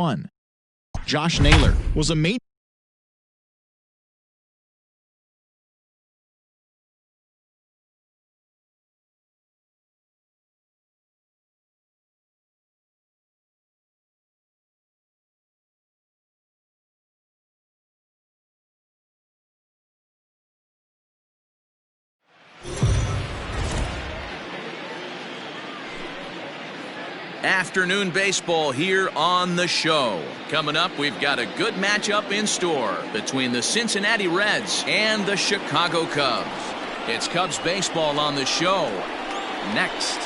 1. Josh Naylor was a major Afternoon baseball here on the show. Coming up, we've got a good matchup in store between the Cincinnati Reds and the Chicago Cubs. It's Cubs baseball on the show next.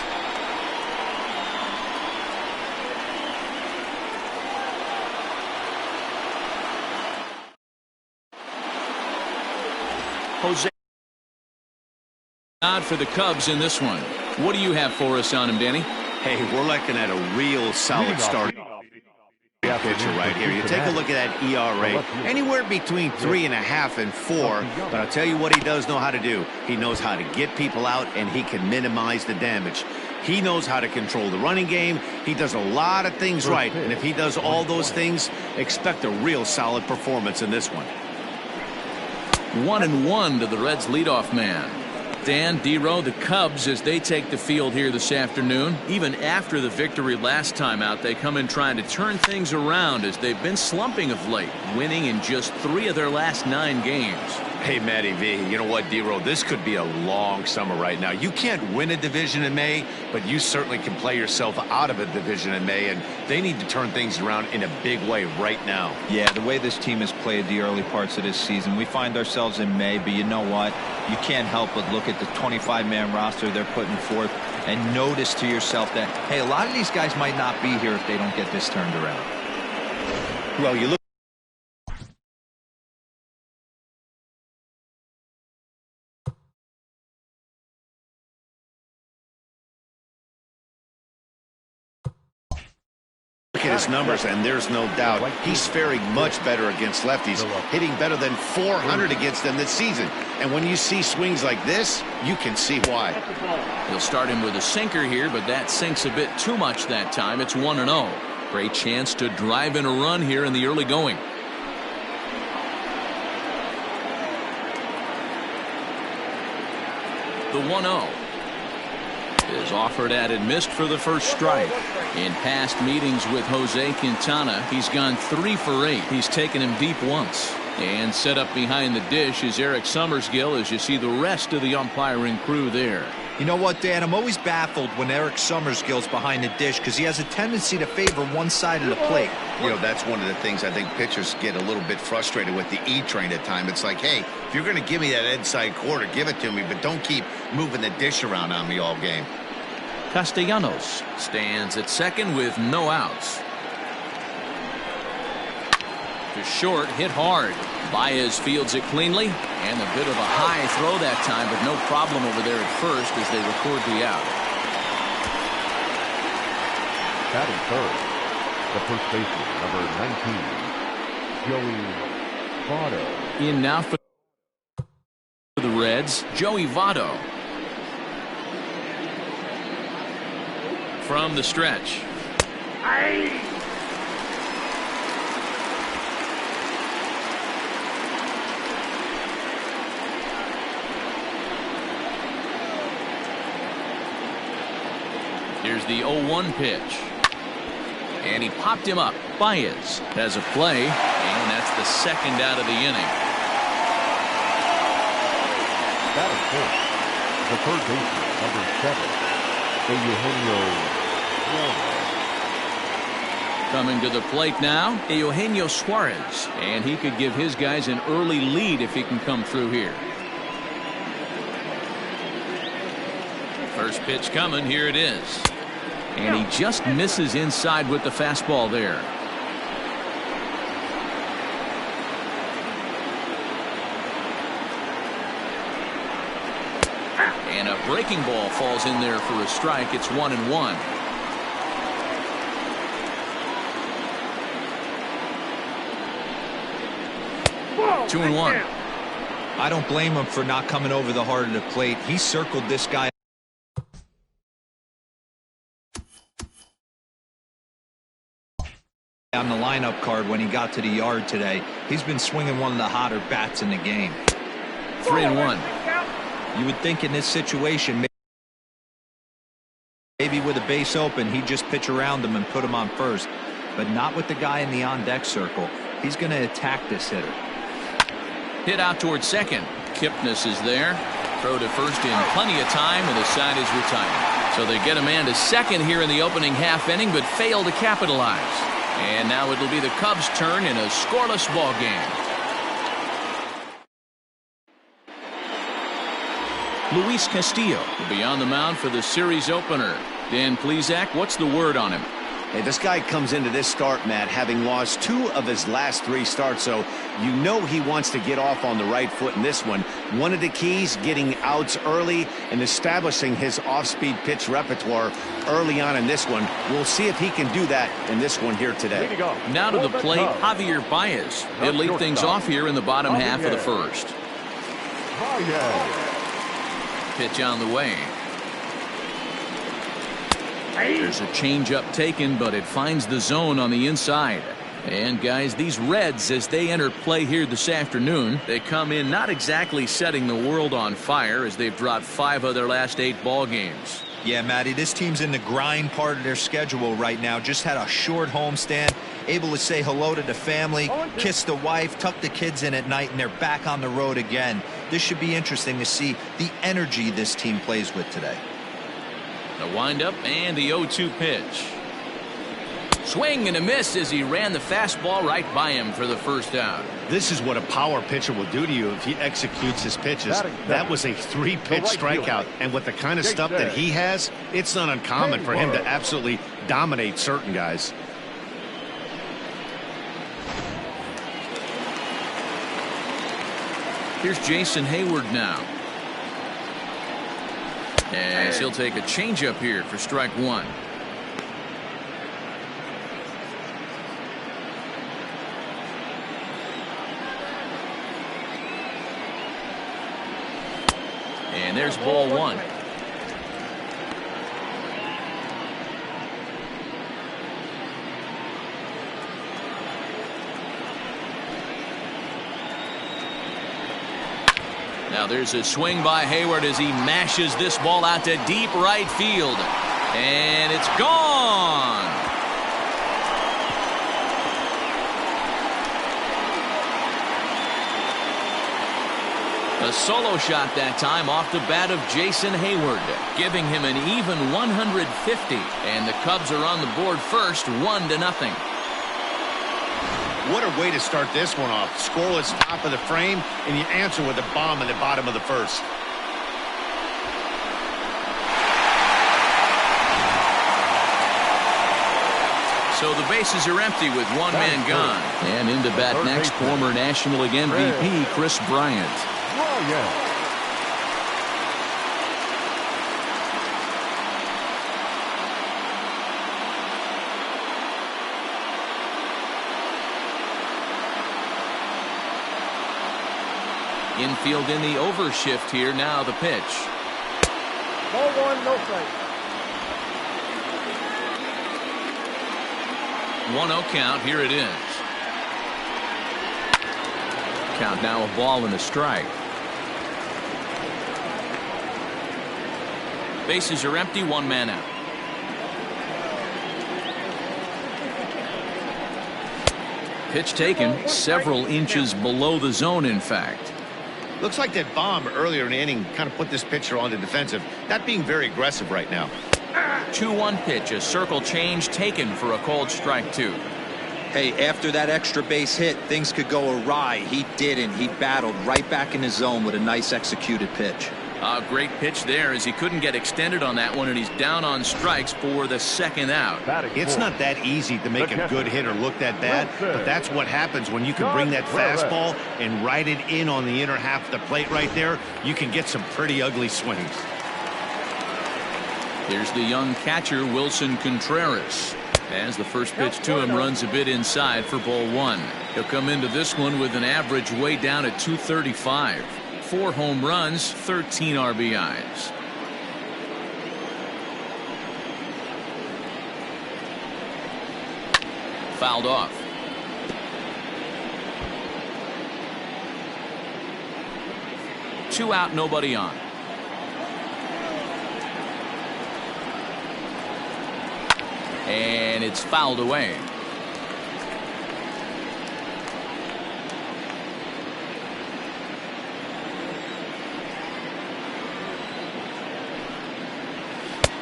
Jose out for the Cubs in this one. What do you have for us on him, Danny? Hey, we're looking at a real solid start pitcher right here. You take a look at that ERA, anywhere between 3.5 and 4. But I'll tell you what he does know how to do. He knows how to get people out, and he can minimize the damage. He knows how to control the running game. He does a lot of things right, and if he does all those things, expect a real solid performance in this one. 1-1 to the Reds leadoff man. Dan, D-Row, the Cubs, as they take the field here this afternoon, even after the victory last time out, they come in trying to turn things around as they've been slumping of late, winning in just 3 of their last 9 games. Hey, Matty V, you know what, D-Row, this could be a long summer right now. You can't win a division in May, but you certainly can play yourself out of a division in May, and they need to turn things around in a big way right now. Yeah, the way this team has played the early parts of this season, we find ourselves in May, but you know what? You can't help but look at the 25-man roster they're putting forth and notice to yourself that, hey, a lot of these guys might not be here if they don't get this turned around. Well, you look at his numbers, and there's no doubt he's faring much better against lefties, hitting better than 400 against them this season. And when you see swings like this, you can see why. He'll start him with a sinker here, but that sinks a bit too much that time. It's 1-0. Great chance to drive in a run here in the early going. The 1-0 is offered at and missed for the first strike. In past meetings with Jose Quintana, he's gone 3 for 8. He's taken him deep once. And set up behind the dish is Eric Summersgill as you see the rest of the umpiring crew there. You know what, Dan? I'm always baffled when Eric Summersgill's behind the dish because he has a tendency to favor one side of the plate. You know, that's one of the things I think pitchers get a little bit frustrated with the E-train at times. It's like, hey, if you're going to give me that inside quarter, give it to me, but don't keep moving the dish around on me all game. Castellanos stands at second with no outs. To short, hit hard. Baez fields it cleanly, and a bit of a high throw that time, but no problem over there at first as they record the out. Batting third, the first baseman, number 19, Joey Votto. In now for the Reds, Joey Votto. From the stretch. Here's the 0-1 pitch. And he popped him up. Baez has a play, and that's the second out of the inning. Batting fourth, the third baseman, number 7. Coming to the plate now, Eugenio Suarez, and he could give his guys an early lead if he can come through here. First pitch coming, here it is. And he just misses inside with the fastball there. And a breaking ball falls in there for a strike. It's 1-1. Whoa, 2-1. I don't blame him for not coming over the heart of the plate. He circled this guy. on the lineup card when he got to the yard today. He's been swinging one of the hotter bats in the game. 3-1. You would think in this situation, maybe with a base open, he'd just pitch around him and put him on first. But not with the guy in the on-deck circle. He's going to attack this hitter. Hit out towards second. Kipnis is there. Throw to first in plenty of time, and the side is retired. So they get a man to second here in the opening half inning, but fail to capitalize. And now it'll be the Cubs' turn in a scoreless ball game. Luis Castillo will be on the mound for the series opener. Dan Plesac, what's the word on him? Hey, this guy comes into this start, Matt, having lost 2 of his last 3 starts, so you know he wants to get off on the right foot in this one. One of the keys, getting outs early and establishing his off-speed pitch repertoire early on in this one. We'll see if he can do that in this one here today. Now to the plate, Javier Baez. He'll lead things off here in the bottom half of the first. Pitch on the way. There's a changeup taken, but it finds the zone on the inside. And guys, these Reds, as they enter play here this afternoon, they come in not exactly setting the world on fire, as they've dropped 5 of their last 8 ball games. Yeah, Matty, this team's in the grind part of their schedule right now. Just had a short homestand, able to say hello to the family, kiss the wife, tuck the kids in at night, and they're back on the road again. This should be interesting to see the energy this team plays with today. The windup and the 0-2 pitch. Swing and a miss as he ran the fastball right by him for the first out. This is what a power pitcher will do to you if he executes his pitches. That was a 3-pitch strikeout, and with the kind of stuff that he has, it's not uncommon for him to absolutely dominate certain guys. Here's Jason Hayward now. As he'll take a changeup here for strike 1. And there's ball 1. Now there's a swing by Hayward as he mashes this ball out to deep right field. And it's gone. A solo shot that time off the bat of Jason Hayward, giving him an even 150. And the Cubs are on the board first, 1-0. What a way to start this one off. Scoreless top of the frame, and you answer with a bomb in the bottom of the first. So the bases are empty with one man gone. And into bat next, former National League MVP Chris Bryant. Infield in the overshift here. Now the pitch. Ball 1, no strike. 1-0 count. Here it is. Count now a ball and a strike. Bases are empty. One man out. Pitch taken several inches below the zone, in fact. Looks like that bomb earlier in the inning kind of put this pitcher on the defensive. Not being very aggressive right now. 2-1 pitch, a circle change taken for a called strike 2. Hey, after that extra base hit, things could go awry. He didn't. He battled right back in his zone with a nice executed pitch. A great pitch there as he couldn't get extended on that one, and he's down on strikes for the second out. It's not that easy to make a good hitter look that bad, but that's what happens when you can bring that fastball and ride it in on the inner half of the plate right there. You can get some pretty ugly swings. Here's the young catcher, Wilson Contreras. As the first pitch to him runs a bit inside for ball 1. He'll come into this one with an average way down at 235. 4 home runs, 13 RBIs. fouled off. Two out, nobody on. And it's fouled away.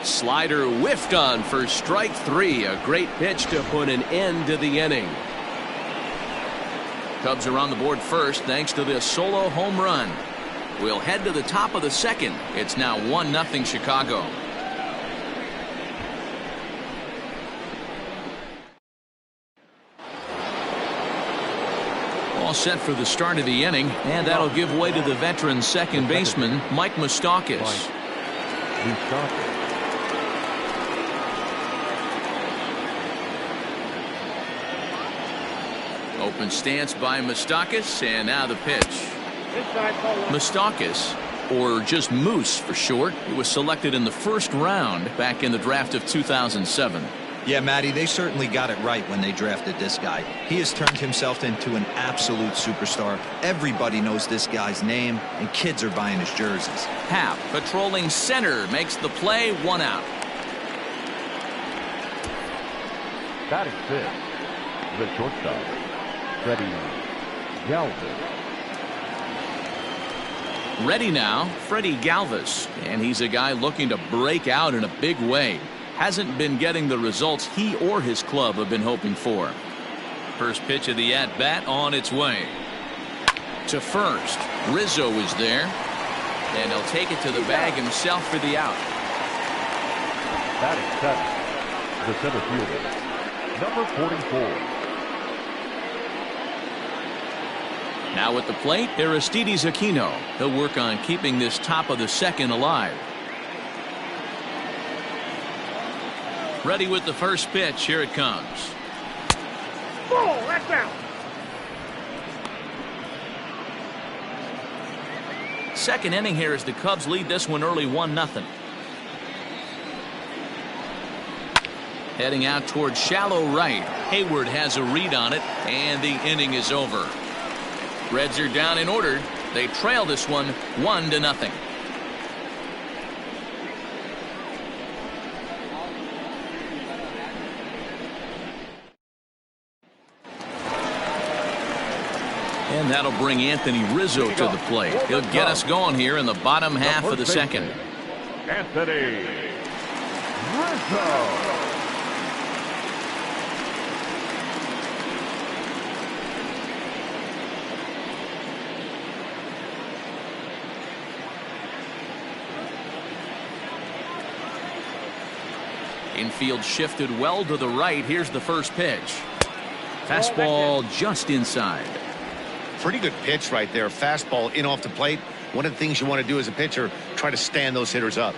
Slider whiffed on for strike three. A great pitch to put an end to the inning. Cubs are on the board first thanks to this solo home run. We'll head to the top of the second. It's now 1-0 Chicago. All set for the start of the inning, and that'll give way to the veteran second baseman Mike Moustakas. Open stance by Moustakas, and now the pitch. Moustakas, or just Moose for short, he was selected in the first round back in the draft of 2007. Yeah, Matty, they certainly got it right when they drafted this guy. He has turned himself into an absolute superstar. Everybody knows this guy's name, and kids are buying his jerseys. Happ, patrolling center, makes the play, 1 out. Batting fifth, the shortstop, Freddie Galvis. Ready now, Freddie Galvis, and he's a guy looking to break out in a big way. Hasn't been getting the results he or his club have been hoping for. First pitch of the at-bat on its way. To first, Rizzo is there, and he'll take it to the bag himself for the out. Batting seventh, the center fielder, number 44. Now at the plate, Aristides Aquino. He'll work on keeping this top of the second alive. Ready with the first pitch. Here it comes. Ball, that's out. Second inning here as the Cubs lead this one early 1-0. Heading out towards shallow right. Hayward has a read on it, and the inning is over. Reds are down in order. They trail this one 1-0. And that'll bring Anthony Rizzo to the plate. He'll get us going here in the bottom half of the second. Anthony Rizzo. Infield shifted well to the right. Here's the first pitch. Fastball just inside. Pretty good pitch right there. Fastball in off the plate. One of the things you want to do as a pitcher, try to stand those hitters up.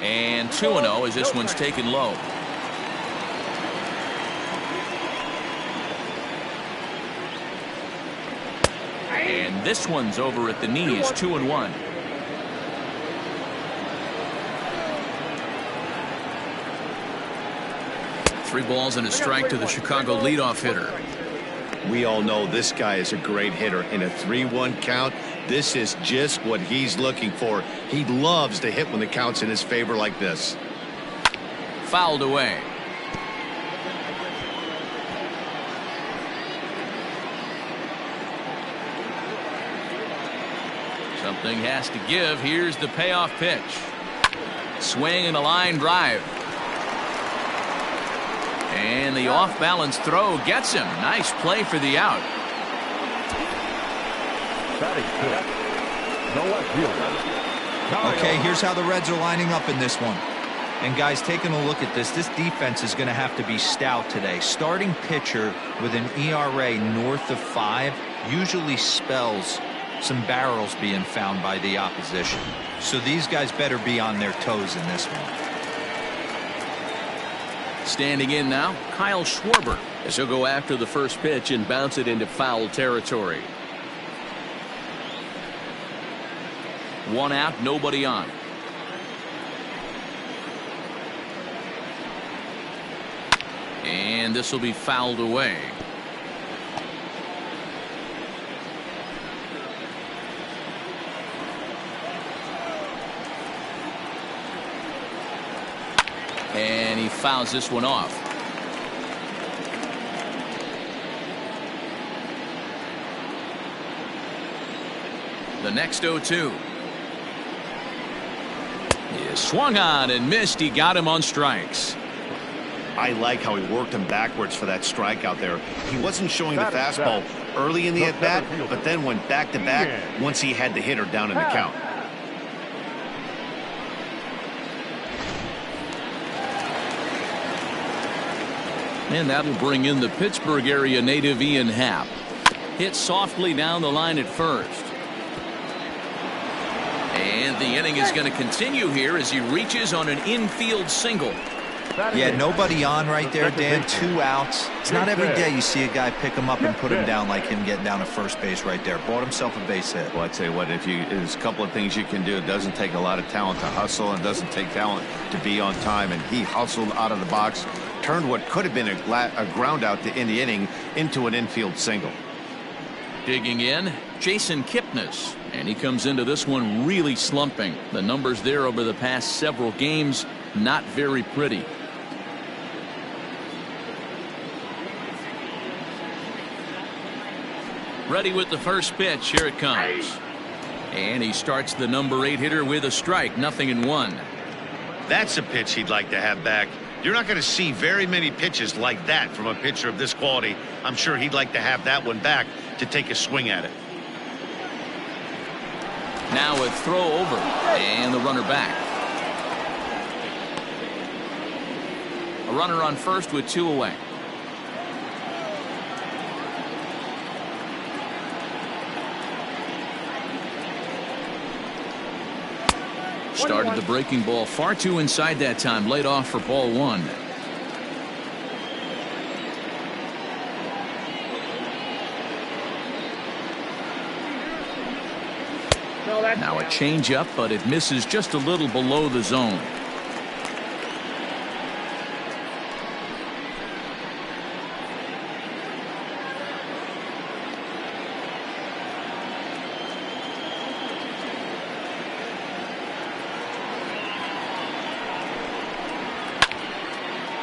And 2-0 as this one's taken low. And this one's over at the knees, 2-1. Three balls and a strike to the Chicago leadoff hitter. We all know this guy is a great hitter. In a 3-1 count, this is just what he's looking for. He loves to hit when the count's in his favor like this. Fouled away. Something has to give. Here's the payoff pitch. Swing and a line drive. And the off-balance throw gets him. Nice play for the out. Okay, here's how the Reds are lining up in this one. And guys, taking a look at this defense is going to have to be stout today. Starting pitcher with an ERA north of 5 usually spells some barrels being found by the opposition. So these guys better be on their toes in this one. Standing in now, Kyle Schwarber, as he'll go after the first pitch and bounce it into foul territory. 1 out, nobody on. And this will be fouled away. And he fouls this one off. The next 0-2. He swung on and missed. He got him on strikes. I like how he worked him backwards for that strike out there. He wasn't showing the fastball early in the at-bat, but then went back-to-back once he had the hitter down in the count. And that'll bring in the Pittsburgh area native Ian Happ. Hit softly down the line at first. And the inning is going to continue here as he reaches on an infield single. Yeah, nobody on right there, Dan. 2 outs. It's not every day you see a guy pick him up and put him down like him getting down to first base right there. Bought himself a base hit. Well, I'd say what, there's a couple of things you can do. It doesn't take a lot of talent to hustle, and it doesn't take talent to be on time. And he hustled out of the box, turned what could have been a ground out to end the inning into an infield single. Digging in, Jason Kipnis. And he comes into this one really slumping. The numbers there over the past several games, not very pretty. Ready with the first pitch. Here it comes. And he starts the number 8 hitter with a strike. 0-1. That's a pitch he'd like to have back. You're not going to see very many pitches like that from a pitcher of this quality. I'm sure he'd like to have that one back to take a swing at it. Now a throw over and the runner back. A runner on first with 2 away. Started the breaking ball far too inside that time. Laid off for ball 1. Now a changeup, but it misses just a little below the zone.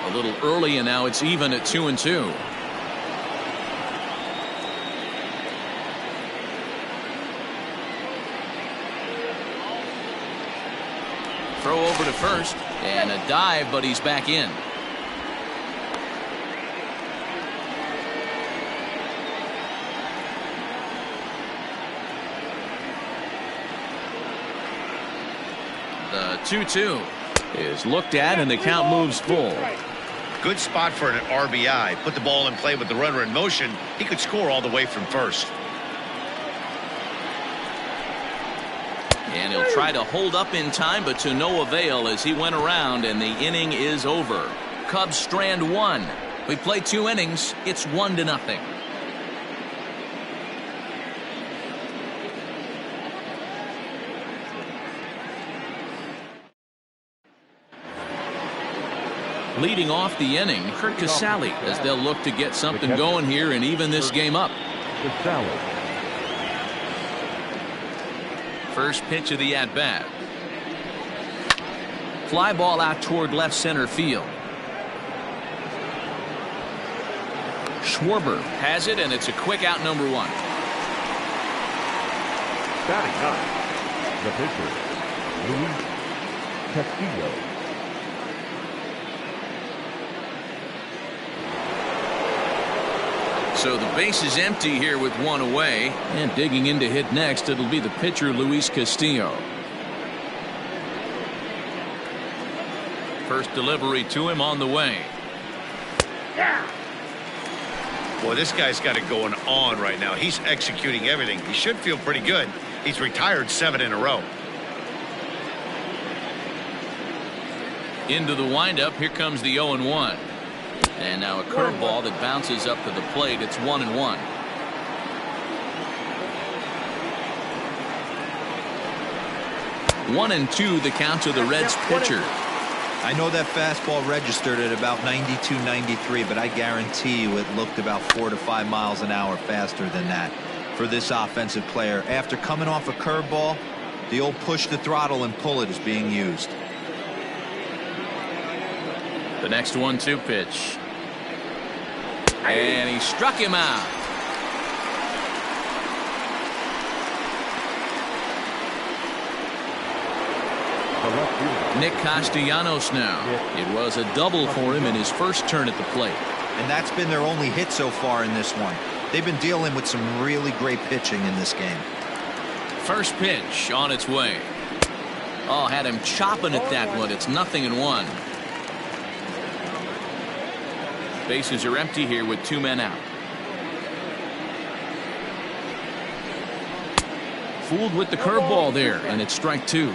A little early, and now it's even at 2-2. Throw over to first, and a dive, but he's back in. The 2-2 is looked at, and the count moves full. Good spot for an RBI. Put the ball in play with the runner in motion. He could score all the way from first. And he'll try to hold up in time, but to no avail as he went around, and the inning is over. Cubs strand 1. We played 2 innings. It's 1-0. Leading off the inning, Kurt Casale, as they'll look to get something going here and even this game up. First pitch of the at-bat. Fly ball out toward left center field. Schwarber has it, and it's a quick out, number 1. Batting up, the pitcher, Luis Castillo. So the base is empty here with 1 away, and digging in to hit next, it'll be the pitcher Luis Castillo. First delivery to him on the way. Boy, this guy's got it going on right now. He's executing everything. He should feel pretty good. He's retired 7 in a row. Into the windup. Here comes the 0-1. And now a curveball that bounces up to the plate. It's 1-1. 1-2 the count to the Reds pitcher. I know that fastball registered at about 92, 93, but I guarantee you it looked about 4 to 5 miles an hour faster than that for this offensive player. After coming off a curveball, the old push the throttle and pull it is being used. The next 1-2 pitch. And he struck him out. Nick Castellanos now. It was a double for him in his first turn at the plate. And that's been their only hit so far in this one. They've been dealing with some really great pitching in this game. First pitch on its way. Oh, had him chopping at that one. It's 0-1. Bases are empty here with 2 men out. Fooled with the curveball there, and it's strike 2.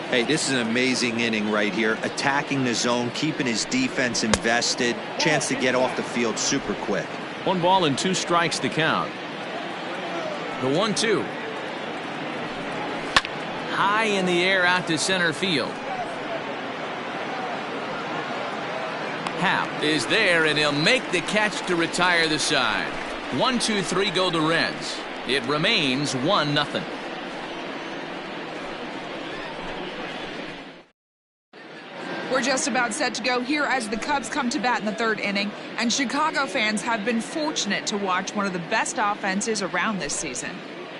Hey, this is an amazing inning right here. Attacking the zone, keeping his defense invested. Chance to get off the field super quick. 1 ball and 2 strikes to count. The 1-2. High in the air out to center field. Happ is there, and he'll make the catch to retire the side. 1-2-3 go the Reds. It remains 1-0. We're just about set to go here as the Cubs come to bat in the 3rd inning, and Chicago fans have been fortunate to watch one of the best offenses around this season.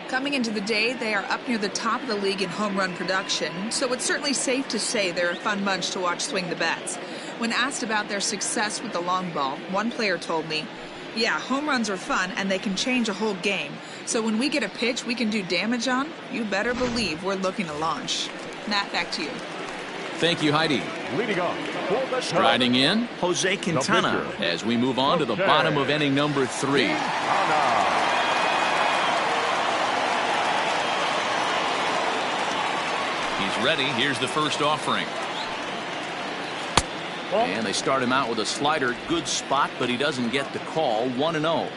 Coming into the day, they are up near the top of the league in home run production, so it's certainly safe to say they're a fun bunch to watch swing the bats. When asked about their success with the long ball, one player told me, "Yeah, home runs are fun and they can change a whole game. So when we get a pitch we can do damage on, you better believe we're looking to launch." Matt, back to you. Thank you, Heidi. Leading off. Striding in, Jose Quintana as we move on to the bottom of inning number 3. He's ready. Here's the first offering. And they start him out with a slider. Good spot, but he doesn't get the call. 1-0.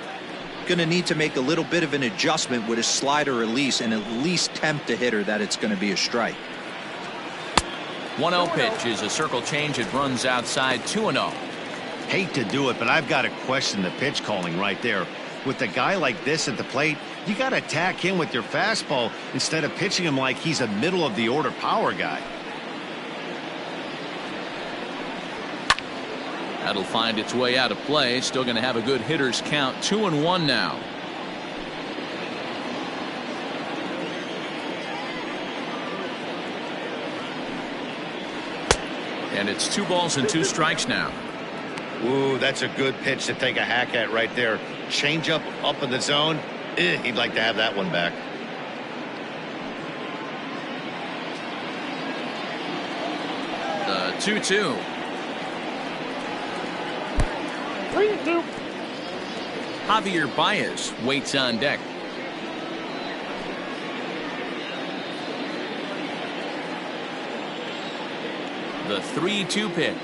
Going to need to make a little bit of an adjustment with his slider release and at least tempt the hitter that it's going to be a strike. 1-0 pitch is a circle change. It runs outside. 2-0. Hate to do it, but I've got to question the pitch calling right there. With a guy like this at the plate, you got to attack him with your fastball instead of pitching him like he's a middle of the order power guy. That'll find its way out of play. Still going to have a good hitter's count. 2-1 now. And it's 2 balls and 2 strikes now. Ooh, that's a good pitch to take a hack at right there. Change up in the zone. He'd like to have that one back. The 2-2. 3-2. Javier Baez waits on deck. The 3-2 pitch.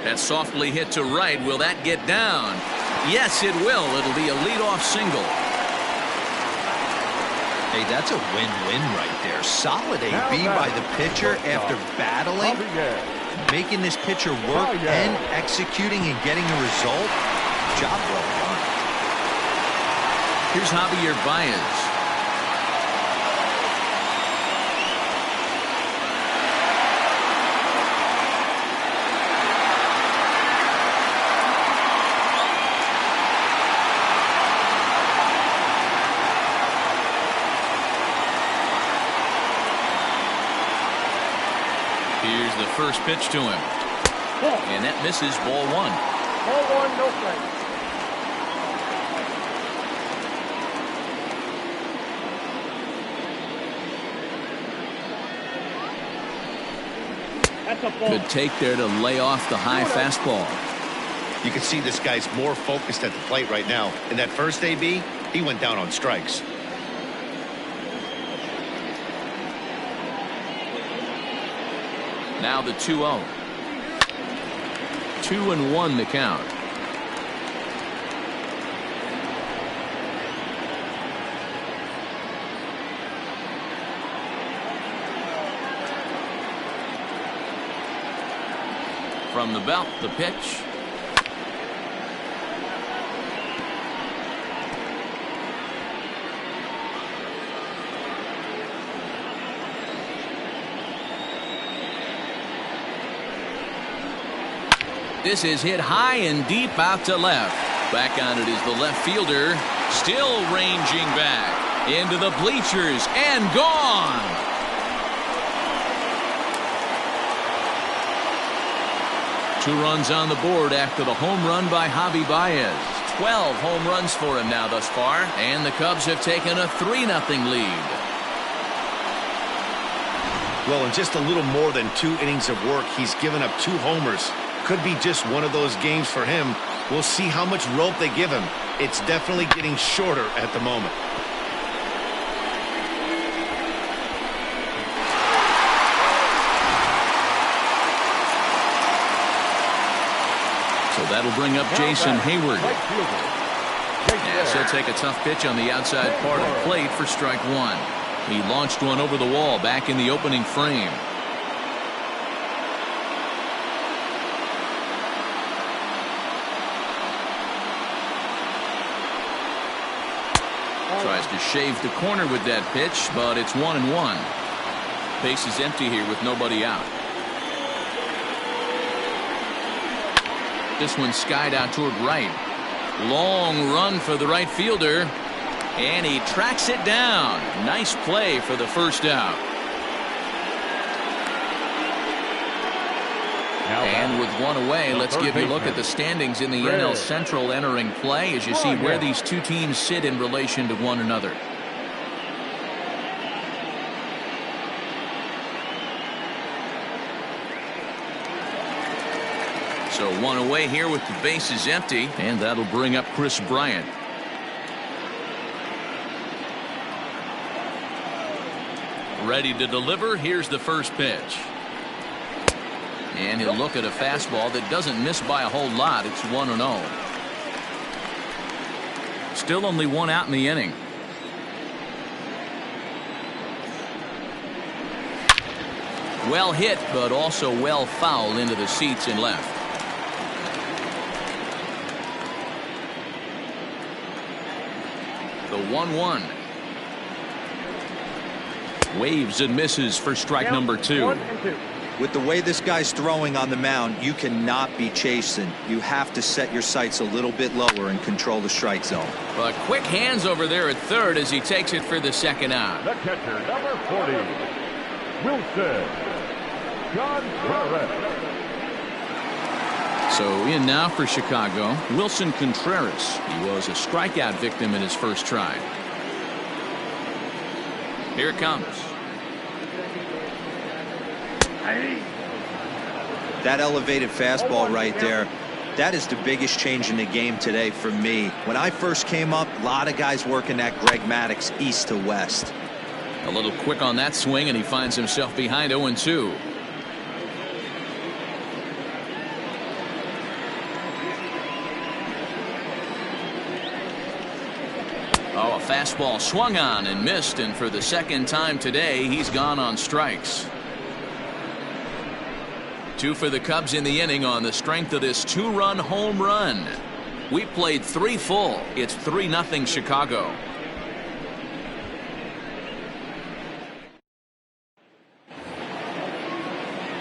That's softly hit to right. Will that get down? Yes, it will. It'll be a leadoff single. Hey, that's a win-win right there. Solid AB by the pitcher after battling, making this pitcher work and executing and getting a result. Job well done. Here's Javier Baez. Here's the first pitch to him. And that misses. Ball 1. Ball 1, no strike. That's a ball. Good take there to lay off the high fastball. You can see this guy's more focused at the plate right now. In that first AB, he went down on strikes. Now the 2-0. 2-1 the count. From the belt, the pitch. This is hit high and deep out to left. Back on it is the left fielder. Still ranging back into the bleachers and gone. Two runs on the board after the home run by Javi Baez. 12 home runs for him now thus far, and the Cubs have taken a 3-0 lead. Well, in just a little more than 2 innings of work, he's given up 2 homers. Could be just one of those games for him. We'll see how much rope they give him. It's definitely getting shorter at the moment. So that'll bring up Jason Hayward. Yes, he'll take a tough pitch on the outside part of the plate for strike 1. He launched one over the wall back in the opening frame. Tries to shave the corner with that pitch, but it's 1-1. Base is empty here with nobody out. This one skied out toward right. Long run for the right fielder, and he tracks it down. Nice play for the first out. And with one away, let's give you a look at the standings in the NL Central entering play as you see where these two teams sit in relation to one another. So one away here with the bases empty, and that'll bring up Chris Bryant. Ready to deliver. Here's the first pitch. And he'll look at a fastball that doesn't miss by a whole lot. It's 1-0. Still only one out in the inning. Well hit, but also well fouled into the seats and left. The 1-1. Waves and misses for strike number 2. With the way this guy's throwing on the mound, you cannot be chasing. You have to set your sights a little bit lower and control the strike zone. But quick hands over there at third as he takes it for the second out. The catcher, number 40, Wilson Contreras. So in now for Chicago, Wilson Contreras. He was a strikeout victim in his first try. Here it comes. That elevated fastball right there, that is the biggest change in the game today for me. When I first came up, a lot of guys working that Greg Maddux east to west. A little quick on that swing, and he finds himself behind 0-2. Oh, a fastball swung on and missed, and for the second time today, he's gone on strikes. 2 for the Cubs in the inning on the strength of this 2-run home run. We played 3 full. It's 3-0 Chicago.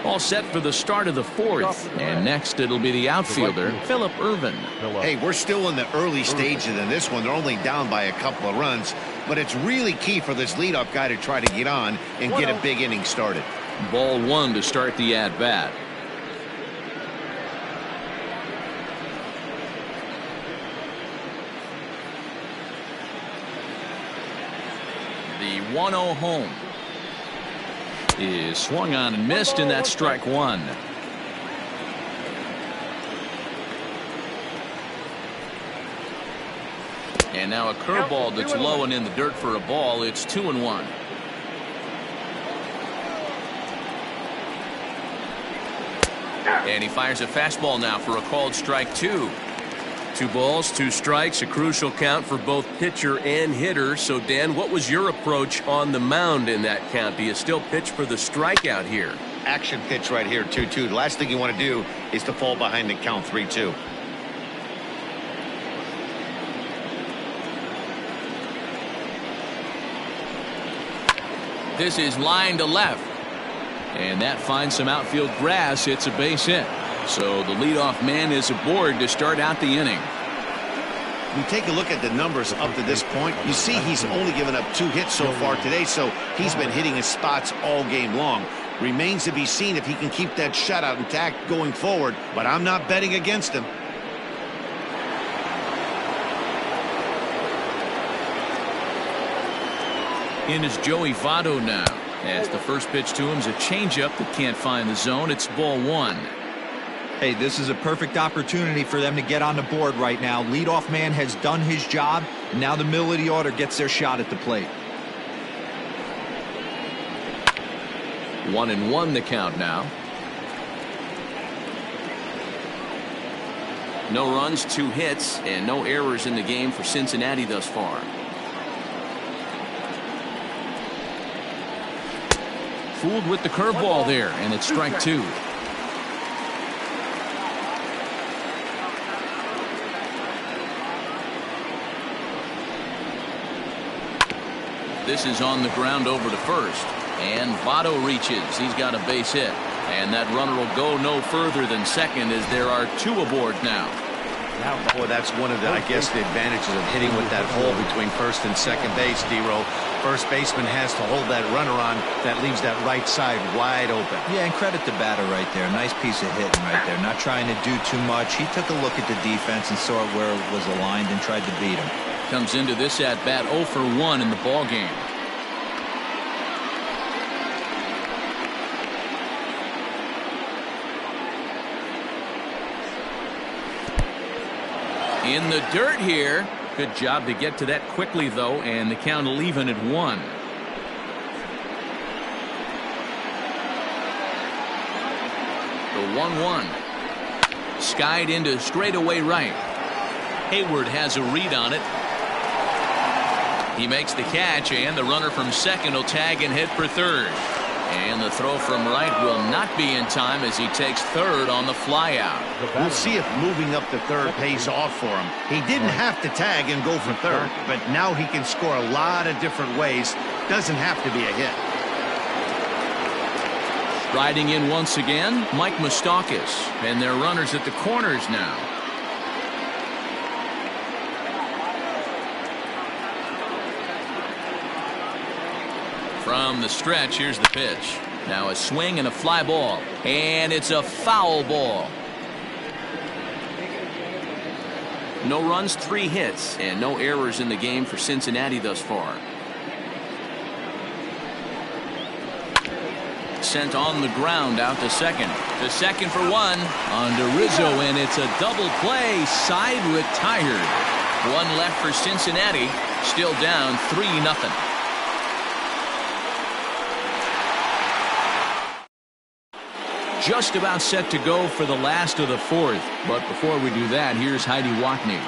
All set for the start of the 4th, and next it'll be the outfielder, Phillip Ervin. Hey, we're still in the early stages in this one. They're only down by a couple of runs, but it's really key for this leadoff guy to try to get on and get a big inning started. Ball 1 to start the at-bat. The 1-0 home is swung on and missed, and that's strike 1. And now a curveball that's low and in the dirt for a ball. It's 2-1. And he fires a fastball now for a called strike 2. 2 balls, 2 strikes, a crucial count for both pitcher and hitter. So, Dan, what was your approach on the mound in that count? Do you still pitch for the strikeout here? action pitch right here, 2-2. The last thing you want to do is to fall behind the count 3-2. This is line to left. And that finds some outfield grass. It's a base hit. So the leadoff man is aboard to start out the inning. We take a look at the numbers up to this point. You see he's only given up 2 hits so far today, so he's been hitting his spots all game long. Remains to be seen if he can keep that shutout intact going forward, but I'm not betting against him. In is Joey Votto now, as the first pitch to him is a changeup that can't find the zone. It's ball 1. Hey, this is a perfect opportunity for them to get on the board right now. Leadoff man has done his job. Now the middle of the order gets their shot at the plate. 1-1 the count now. No runs, 2 hits, and no errors in the game for Cincinnati thus far. Fooled with the curveball there, and it's strike 2. This is on the ground over to first, and Votto reaches. He's got a base hit, and that runner will go no further than second as there are 2 aboard now. Boy, that's one of the, I guess, the advantages of hitting with that hole between first and second base, D-Roll. First baseman has to hold that runner on. That leaves that right side wide open. Yeah, and credit to batter right there. Nice piece of hitting right there. Not trying to do too much. He took a look at the defense and saw where it was aligned and tried to beat him. Comes into this at bat 0 for 1 in the ball game. In the dirt here. Good job to get to that quickly, though, and the count will even at 1. The 1-1. Skied into straightaway right. Hayward has a read on it. He makes the catch, and the runner from second will tag and hit for third. And the throw from right will not be in time as he takes third on the flyout. We'll see if moving up to third pays off for him. He didn't have to tag and go for third, but now he can score a lot of different ways. Doesn't have to be a hit. Riding in once again, Mike Moustakas, and their runners at the corners now. From the stretch, here's the pitch. Now a swing and a fly ball, and it's a foul ball. No runs, 3 hits, and no errors in the game for Cincinnati thus far. Sent on the ground out to second. To second for 1 on to Rizzo, and it's a double play. Side retired. 1 left for Cincinnati. Still down 3-0. Just about set to go for the last of the 4th. But before we do that, here's Heidi Watney.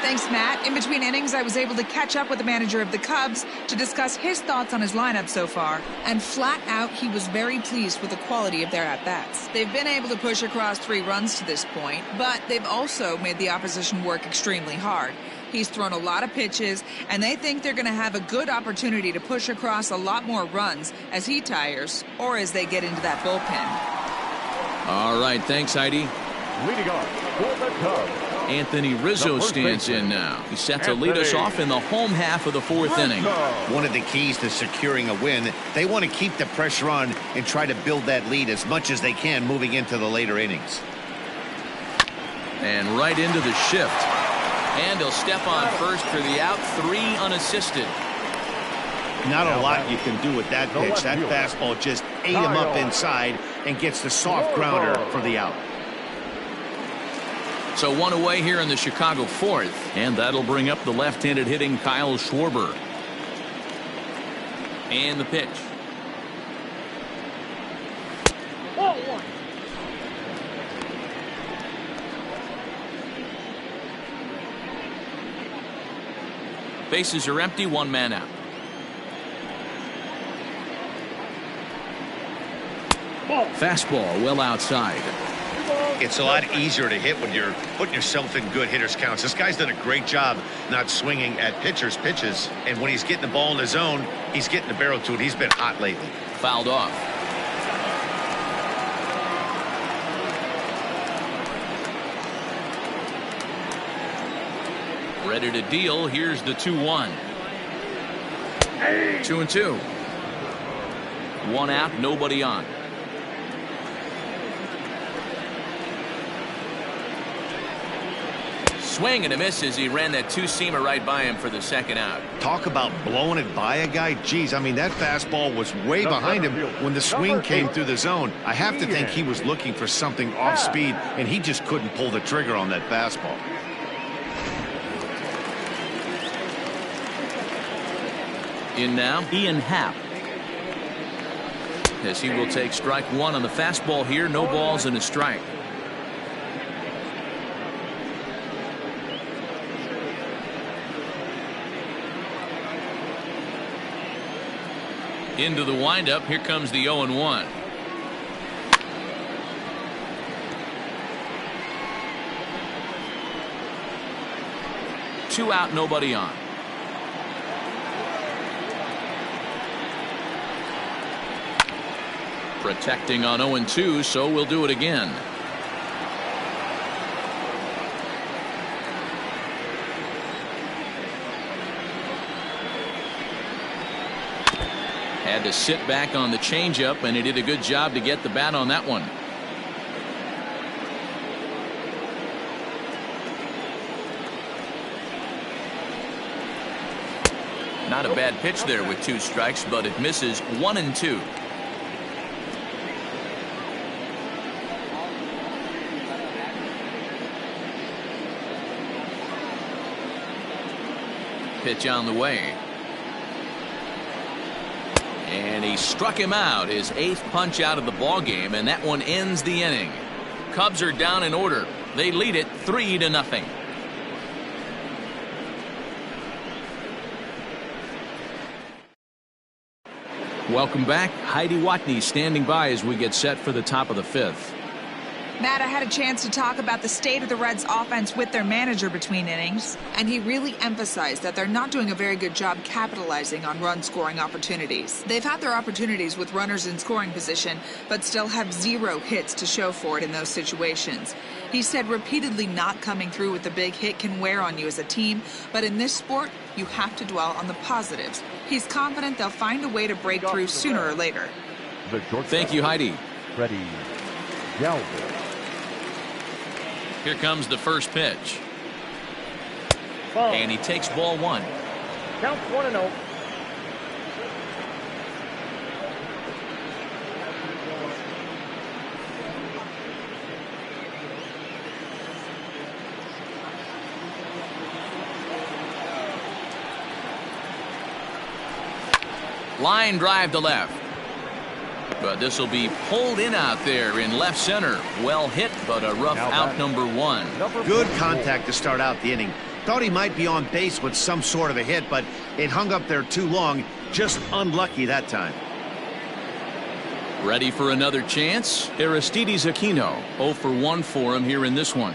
Thanks, Matt. In between innings, I was able to catch up with the manager of the Cubs to discuss his thoughts on his lineup so far. And flat out, he was very pleased with the quality of their at-bats. They've been able to push across 3 runs to this point, but they've also made the opposition work extremely hard. He's thrown a lot of pitches, and they think they're going to have a good opportunity to push across a lot more runs as he tires or as they get into that bullpen. All right, thanks, Heidi. Leading off for the Cubs, Anthony Rizzo stands in now. He's set to lead us off in the home half of the 4th inning. One of the keys to securing a win, they want to keep the pressure on and try to build that lead as much as they can moving into the later innings. And right into the shift. And he'll step on first for the out, 3 unassisted. Not a lot you can do with that pitch. That fastball just ate him up inside and gets the soft grounder for the out. So 1 away here in the Chicago 4th, and that'll bring up the left-handed hitting Kyle Schwarber. And the pitch. Bases are empty, 1 man out. Fastball well outside. It's a lot easier to hit when you're putting yourself in good hitters' counts. This guy's done a great job not swinging at pitchers' pitches. And when he's getting the ball in the zone, he's getting the barrel to it. He's been hot lately. Fouled off. Ready to deal. Here's the 2-1. 2-2. One out, nobody on. Swing and a miss as he ran that two-seamer right by him for the second out. Talk about blowing it by a guy. Geez, I mean, that fastball was way behind him when the swing came through the zone. I have to think he was looking for something off speed, and he just couldn't pull the trigger on that fastball. In now, Ian Happ. As he will take strike one on the fastball here. No balls and a strike. Into the windup. Here comes the 0-1. Two out, nobody on. Protecting on 0-2, so we'll do it again. Had to sit back on the changeup, and he did a good job to get the bat on that one. Not a bad pitch there with two strikes, but it misses. 1-2. Pitch on the way. And he struck him out, his eighth punch out of the ball game, and that one ends the inning. Cubs are down in order. They lead it 3-0. Welcome back. Heidi Watney standing by as we get set for the top of the fifth. Matt, I had a chance to talk about the state of the Reds offense with their manager between innings, and he really emphasized that they're not doing a very good job capitalizing on run scoring opportunities. They've had their opportunities with runners in scoring position, but still have 0 hits to show for it in those situations. He said repeatedly not coming through with the big hit can wear on you as a team, but in this sport, you have to dwell on the positives. He's confident they'll find a way to break through sooner or later. Thank you, Heidi. Freddie Galvin. Here comes the first pitch. And he takes ball one. Count 1-0. Line drive to left. But this will be pulled in out there in left center. Well hit, but a rough out, number one. Good contact to start out the inning. Thought he might be on base with some sort of a hit, but it hung up there too long. Just unlucky that time. Ready for another chance? Aristides Aquino. 0 for 1 for him here in this one.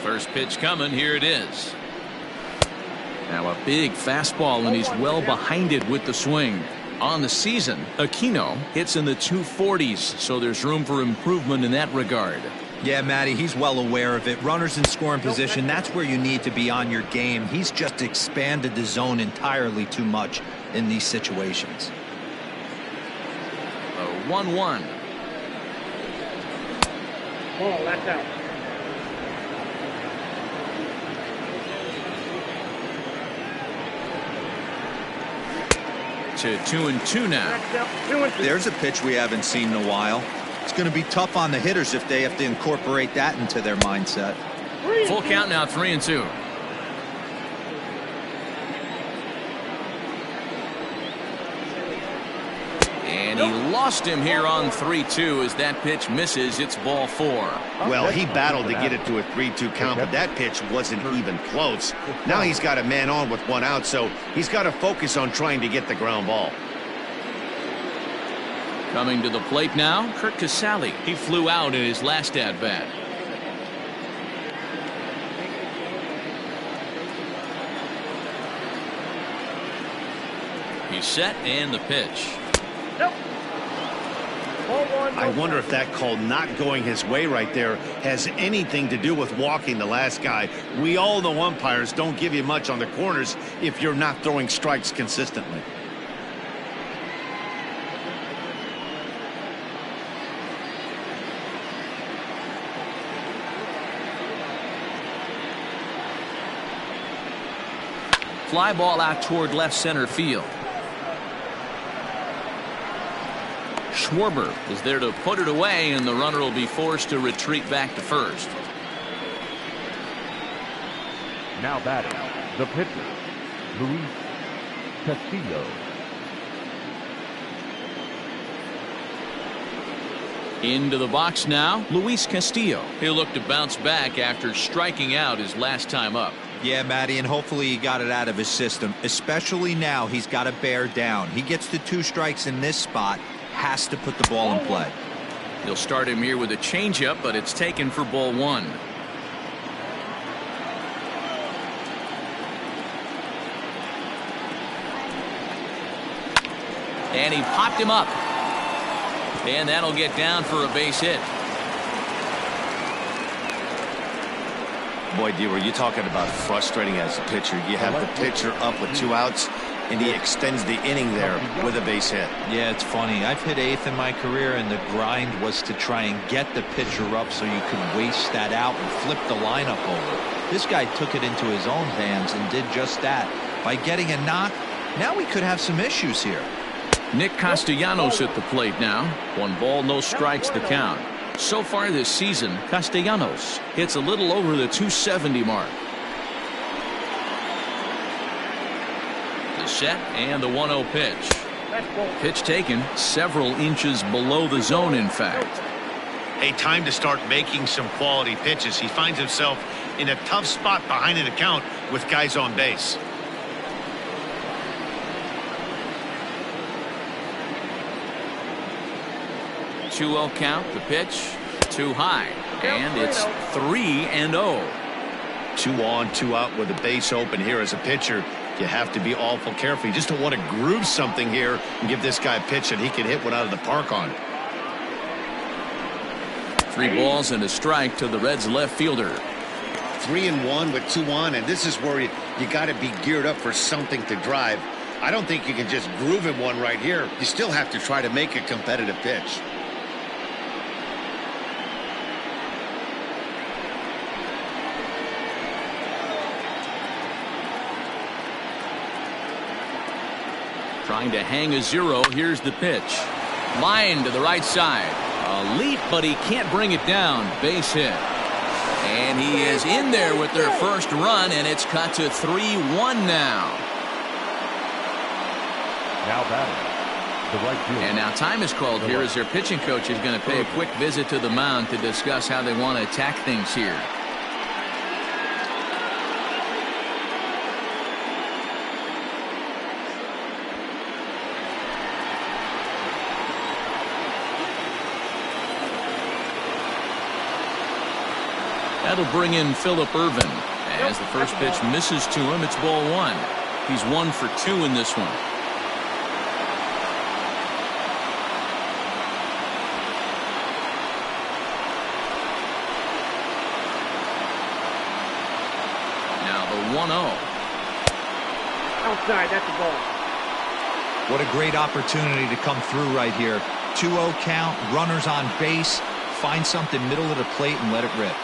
First pitch coming. Here it is. Now a big fastball, and he's well behind it with the swing. On the season, Aquino hits in the 240s, so there's room for improvement in that regard. Yeah, Matty, he's well aware of it. Runners in scoring position, that's where you need to be on your game. He's just expanded the zone entirely too much in these situations. A 1-1. Ball, that's out. To 2-2 now. There's a pitch we haven't seen in a while. It's going to be tough on the hitters if they have to incorporate that into their mindset. Full count now, 3-2. And he lost him here on 3-2 as that pitch misses. It's ball 4. Well, he battled to get it to a 3-2 count, but that pitch wasn't even close. Now he's got a man on with 1 out, so he's got to focus on trying to get the ground ball. Coming to the plate now, Kurt Casale. He flew out in his last at-bat. He's set and the pitch. Nope. Ball one, I wonder if that call not going his way right there has anything to do with walking the last guy. We all know umpires don't give you much on the corners if you're not throwing strikes consistently. Fly ball out toward left center field. Schwarber is there to put it away, and the runner will be forced to retreat back to first. Now batting, the pitcher, Luis Castillo. Into the box now, Luis Castillo. He'll look to bounce back after striking out his last time up. Yeah, Matty, and hopefully he got it out of his system. Especially now, he's got to bear down. He gets the 2 strikes in this spot, has to put the ball in play. He'll start him here with a changeup, but it's taken for ball 1. And he popped him up. And that'll get down for a base hit. Boy, D, were you talking about frustrating as a pitcher? You have the pitcher up with 2 outs, and he extends the inning there with a base hit. Yeah, it's funny. I've hit 8th in my career, and the grind was to try and get the pitcher up so you could waste that out and flip the lineup over. This guy took it into his own hands and did just that. By getting a knock, now we could have some issues here. Nick Castellanos at the plate now. 1 ball, no strikes the count. So far this season, Castellanos hits a little over the 270 mark. The set and the 1-0 pitch. Pitch taken several inches below the zone, in fact. A time to start making some quality pitches. He finds himself in a tough spot behind an account with guys on base. Two-0 count. The pitch too high, and it's 3-0. 2 on, 2 out with a base open here. As a pitcher, you have to be awful careful. You just don't want to groove something here and give this guy a pitch that he can hit one out of the park on. 3 balls and a strike to the Reds left fielder. 3-1 with 2 on, and this is where you got to be geared up for something to drive. I don't think you can just groove him one right here. You still have to try to make a competitive pitch. Trying to hang a 0. Here's the pitch. Line to the right side. A leap, but he can't bring it down. Base hit. And he is in there with their first run, and it's cut to 3-1 now. Now batting, the right fielder. And now time is called here as their pitching coach is going to pay a quick visit to the mound to discuss how they want to attack things here. That'll bring in Phillip Ervin. As the first pitch misses to him, it's ball 1. He's 1 for 2 in this one. Now the 1-0. Outside, that's a ball. What a great opportunity to come through right here. 2-0 count, runners on base. Find something middle of the plate and let it rip.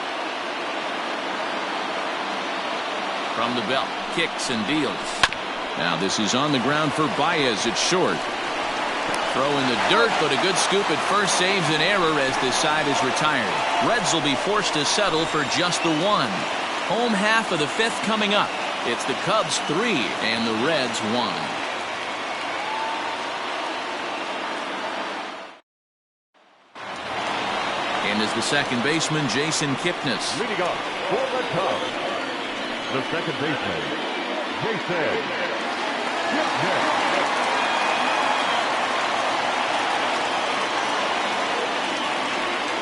From the belt, kicks and deals. Now this is on the ground for Baez at short. Throw in the dirt, but a good scoop at first saves an error as this side is retired. Reds will be forced to settle for just the 1. Home half of the 5th coming up. It's the Cubs 3 and the Reds 1. And is the second baseman, Jason Kipnis. Leading up for the Cubs, the second baseman, Jason Kipnis.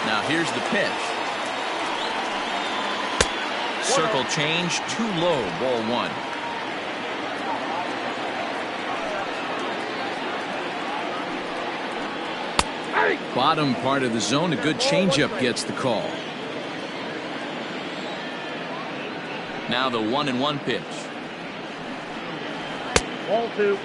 Now here's the pitch. Circle change, too low, ball 1. Bottom part of the zone, a good changeup gets the call. Now the 1-1 pitch. Ball 2.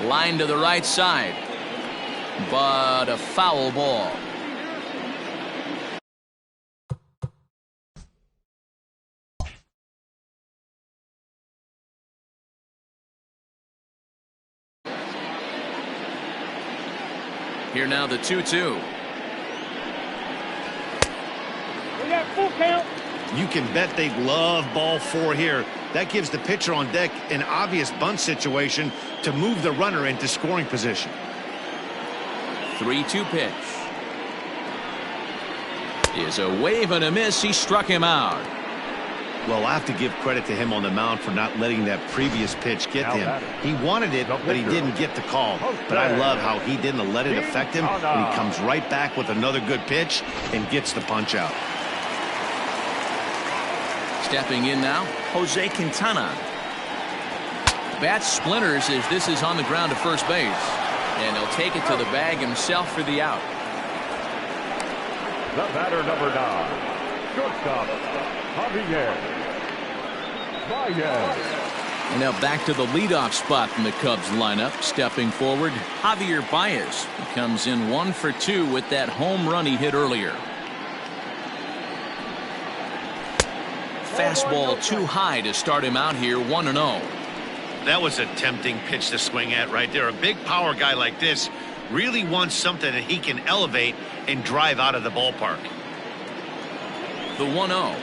Line to the right side, but a foul ball. Here now the 2-2. We got full count. You can bet they love ball 4 here. That gives the pitcher on deck an obvious bunt situation to move the runner into scoring position. 3-2 pitch. Is a wave and a miss. He struck him out. Well, I have to give credit to him on the mound for not letting that previous pitch get to him. He wanted it, but he didn't get the call. But I love how he didn't let it affect him, and he comes right back with another good pitch and gets the punch out. Stepping in now, Jose Quintana. Bat splinters as this is on the ground to first base. And he'll take it to the bag himself for the out. The batter, number 9, shortstop, Javier. And now back to the leadoff spot in the Cubs lineup. Stepping forward, Javier Baez. He comes in 1 for 2 with that home run he hit earlier. Fastball too high to start him out here, 1-0. That was a tempting pitch to swing at right there. A big power guy like this really wants something that he can elevate and drive out of the ballpark. The 1-0.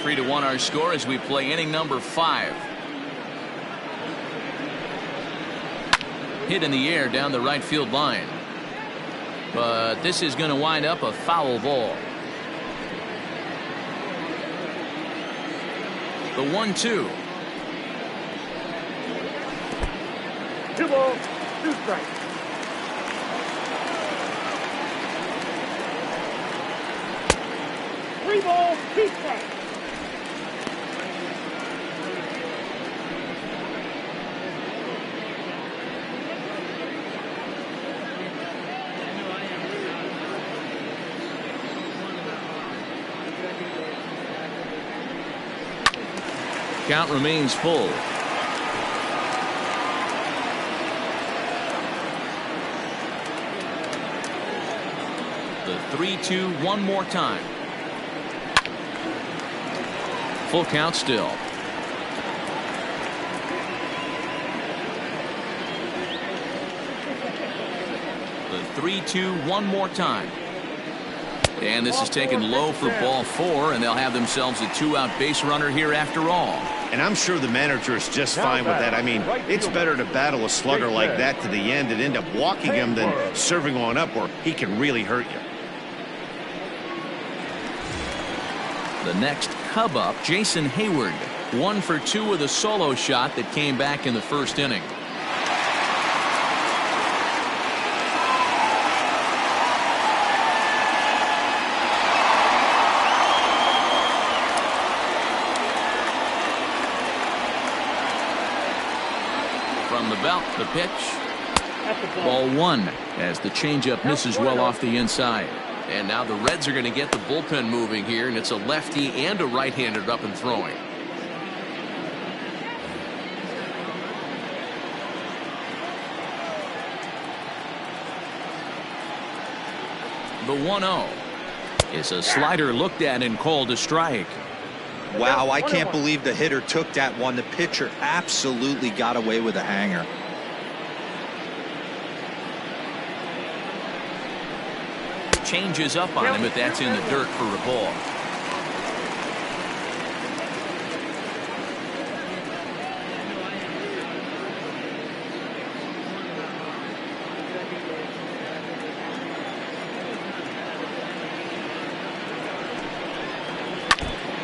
3-1 our score as we play inning number 5. Hit in the air down the right field line. But this is going to wind up a foul ball. The 1-2. 2 balls, 2 strikes. Three balls, 2 strikes. Count remains full. The 3-2 one more time. Full count still. The 3-2 one more time. And this is taken low for ball 4, and they'll have themselves a 2-out base runner here after all. And I'm sure the manager is just fine with that. I mean, it's better to battle a slugger like that to the end and end up walking him than serving one up where he can really hurt you. The next Cub up, Jason Hayward. 1 for 2 with a solo shot that came back in the first inning. From the belt, the pitch. Ball 1 as the changeup misses well off the inside. And now the Reds are going to get the bullpen moving here, and it's a lefty and a right-hander up and throwing. The 1-0 is a slider looked at and called a strike. Wow, I can't believe the hitter took that one. The pitcher absolutely got away with a hanger. Changes up on him, but that's in the dirt for a ball.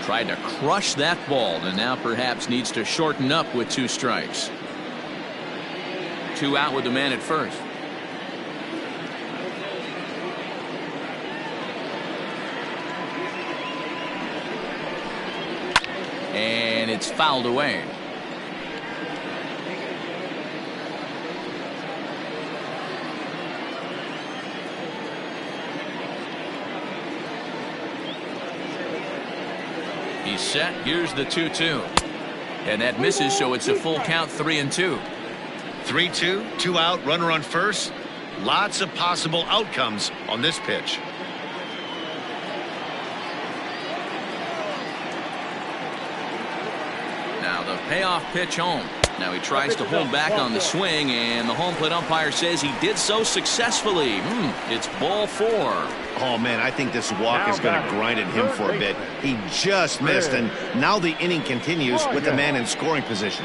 Tried to crush that ball and now perhaps needs to shorten up with 2 strikes. 2 out with the man at first. And it's fouled away. He's set. Here's the 2-2. And that misses, so it's a full count, 3-2. 3-2, 2 out, runner on first. Lots of possible outcomes on this pitch. Now the payoff pitch home. Now he tries to hold back on the swing, and the home plate umpire says he did so successfully. It's ball 4. Oh, man, I think this walk is going to grind at him for a bit. He just missed, and now the inning continues with the man in scoring position.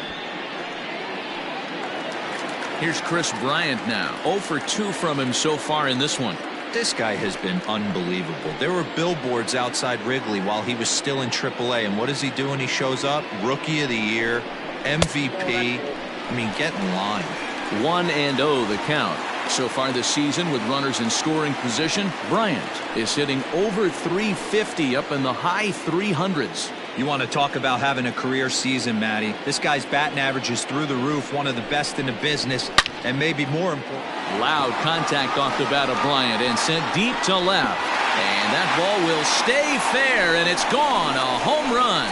Here's Chris Bryant now. 0 for 2 from him so far in this one. This guy has been unbelievable. There were billboards outside Wrigley while he was still in AAA, and what does he do when he shows up? Rookie of the Year, MVP. I mean, get in line. 1-0 the count. So far this season with runners in scoring position, Bryant is hitting over 350 up in the high 300s. You want to talk about having a career season, Matty. This guy's batting average is through the roof, one of the best in the business, and maybe more important. Loud contact off the bat of Bryant and sent deep to left. And that ball will stay fair, and it's gone. A home run.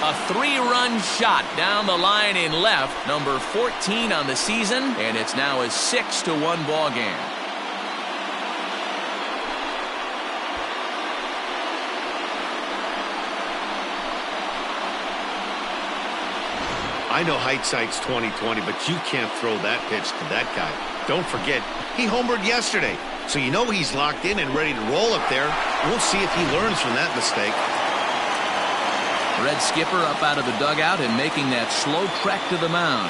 A 3-run shot down the line in left, number 14 on the season, and it's now a 6-1 ball game. I know hindsight's 20/20, but you can't throw that pitch to that guy. Don't forget, he homered yesterday, so you know he's locked in and ready to roll up there. We'll see if he learns from that mistake. Red Skipper up out of the dugout and making that slow trek to the mound.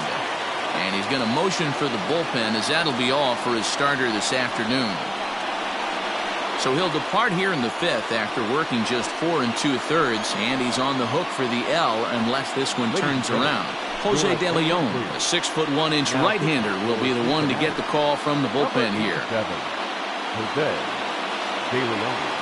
And he's going to motion for the bullpen, as that'll be all for his starter this afternoon. So he'll depart here in the 5th after working just 4 2/3, and he's on the hook for the L unless this one turns around. Jose De Leon, a 6'1" right-hander, will be the one to get the call from the bullpen here. Jose De Leon.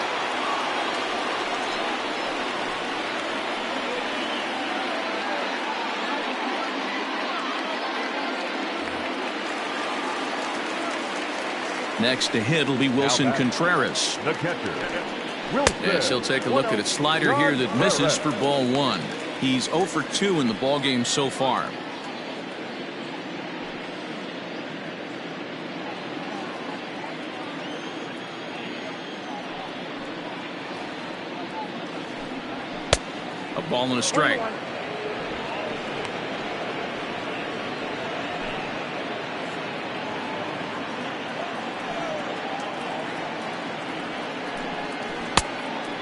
Next to hit will be Wilson Contreras. The catcher, Wilson. Yes, he'll take a look at a slider here that misses for ball 1. He's 0 for 2 in the ball game so far. A ball and a strike.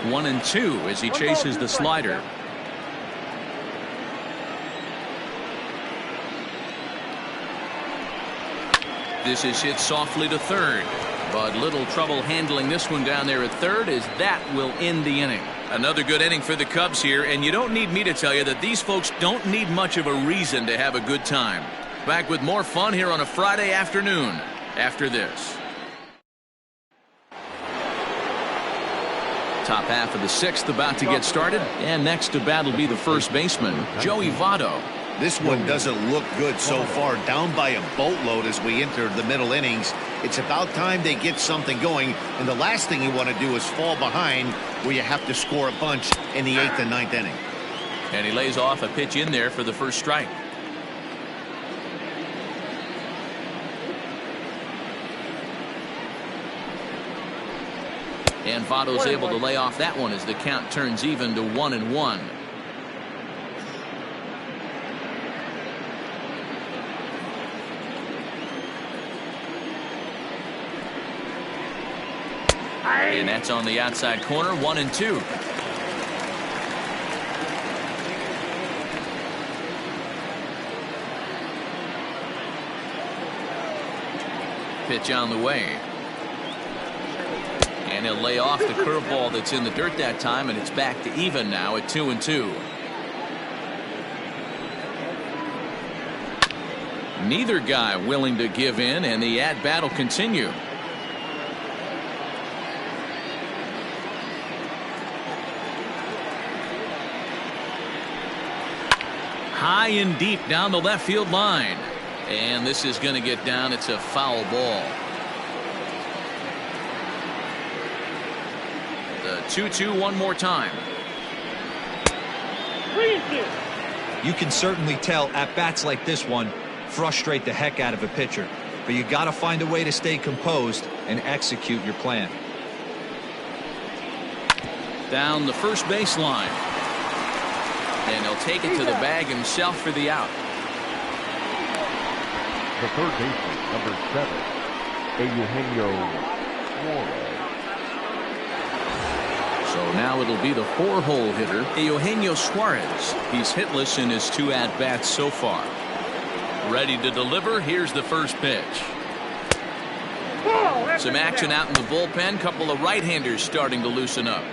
One and 2 as he chases the slider. This is hit softly to third, but little trouble handling this one down there at third, as that will end the inning. Another good inning for the Cubs here, and you don't need me to tell you that these folks don't need much of a reason to have a good time. Back with more fun here on a Friday afternoon after this. Top half of the 6th about to get started, and next to bat will be the first baseman, Joey Votto. This one doesn't look good so far, down by a boatload as we enter the middle innings. It's about time they get something going, and the last thing you want to do is fall behind where you have to score a bunch in the 8th and 9th inning. And he lays off a pitch in there for the first strike. And Votto's able to lay off that one as the count turns even to 1-1. And that's on the outside corner, 1-2. Pitch on the way. he'll lay off the curveball that's in the dirt that time, and it's back to even now at 2-2. Neither guy willing to give in, and the at-bat will continue. High and deep down the left field line. And this is going to get down. It's a foul ball. The 2-2 one more time. You can certainly tell at bats like this one frustrate the heck out of a pitcher. But you got to find a way to stay composed and execute your plan. Down the first baseline. And he'll take it to the bag himself for the out. The third baseman, number 7, Eugenio Suarez. So now it'll be the 4-hole hitter, Eugenio Suarez. He's hitless in his 2 at-bats so far. Ready to deliver. Here's the first pitch. Some action out in the bullpen. Couple of right-handers starting to loosen up.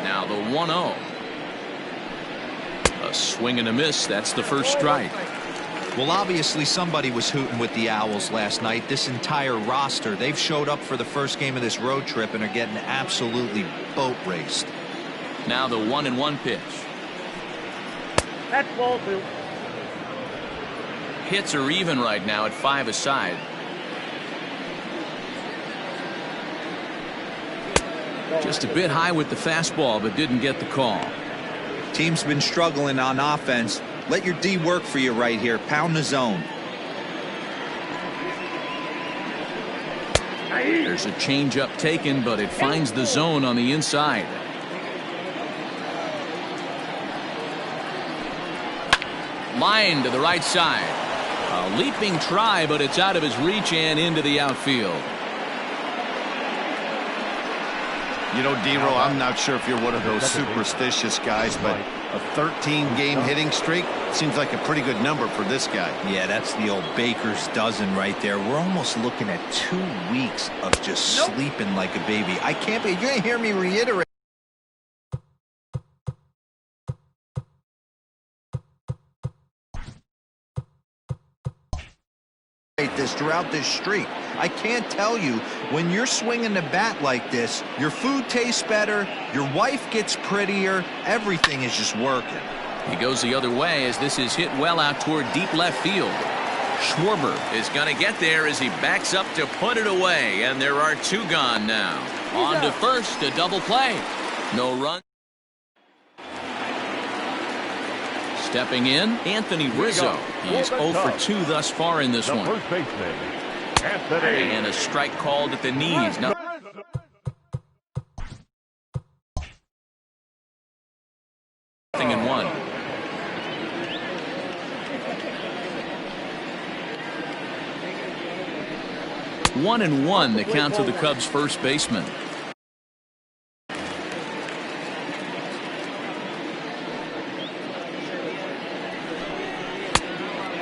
Now the 1-0. A swing and a miss. That's the first strike. Well, obviously somebody was hooting with the Owls last night. This entire roster, they've showed up for the first game of this road trip and are getting absolutely boat raced. Now the 1-1 pitch. That's ball 2. Hits are even right now at 5 aside. Just a bit high with the fastball, but didn't get the call. Team's been struggling on offense. Let your D work for you right here. Pound the zone. There's a changeup taken, but it finds the zone on the inside. Line to the right side. A leaping try, but it's out of his reach and into the outfield. You know, D-Row, I'm not sure if you're one of those superstitious guys, but a 13-game hitting streak seems like a pretty good number for this guy. Yeah, that's the old baker's dozen right there. We're almost looking at 2 weeks of just sleeping like a baby. I can't be. You're going to hear me reiterate this throughout this streak. I can't tell you, when you're swinging the bat like this, your food tastes better, your wife gets prettier, everything is just working. He goes the other way as this is hit well out toward deep left field. Schwarber is going to get there as he backs up to put it away, and there are 2 gone now. On to first, a double play. No run. Stepping in, Anthony Rizzo. He's 0 for 2 thus far in this one. First baseman, Anthony. And a strike called at the knees. Now, nothing in 1. One and 1, the count to the Cubs' first baseman.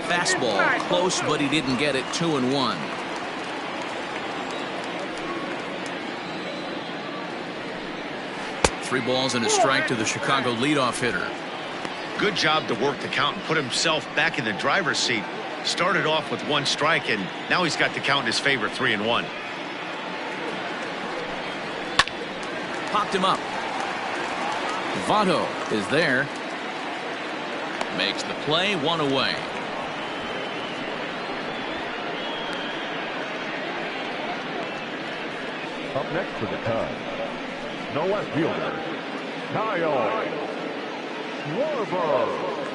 Fastball close, but he didn't get it. 2-1. Three balls and a strike to the Chicago leadoff hitter. Good job to work the count and put himself back in the driver's seat. Started off with 1 strike, and now he's got the count in his favor, 3-1. Popped him up. Votto is there. Makes the play, 1 away. Up next for the Cubs, the left fielder, Kyle Schwarber.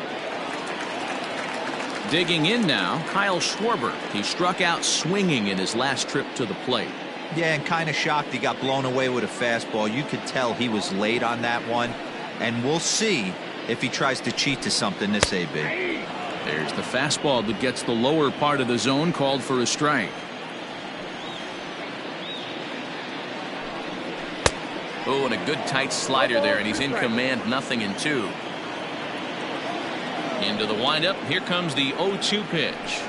Digging in now, Kyle Schwarber. He struck out swinging in his last trip to the plate. Yeah, and kind of shocked he got blown away with a fastball. You could tell he was late on that one, and we'll see if he tries to cheat to something this AB. There's the fastball that gets the lower part of the zone, called for a strike. Oh, and a good tight slider there, and he's in command. 0-2. Into the windup. Here comes the 0-2 pitch.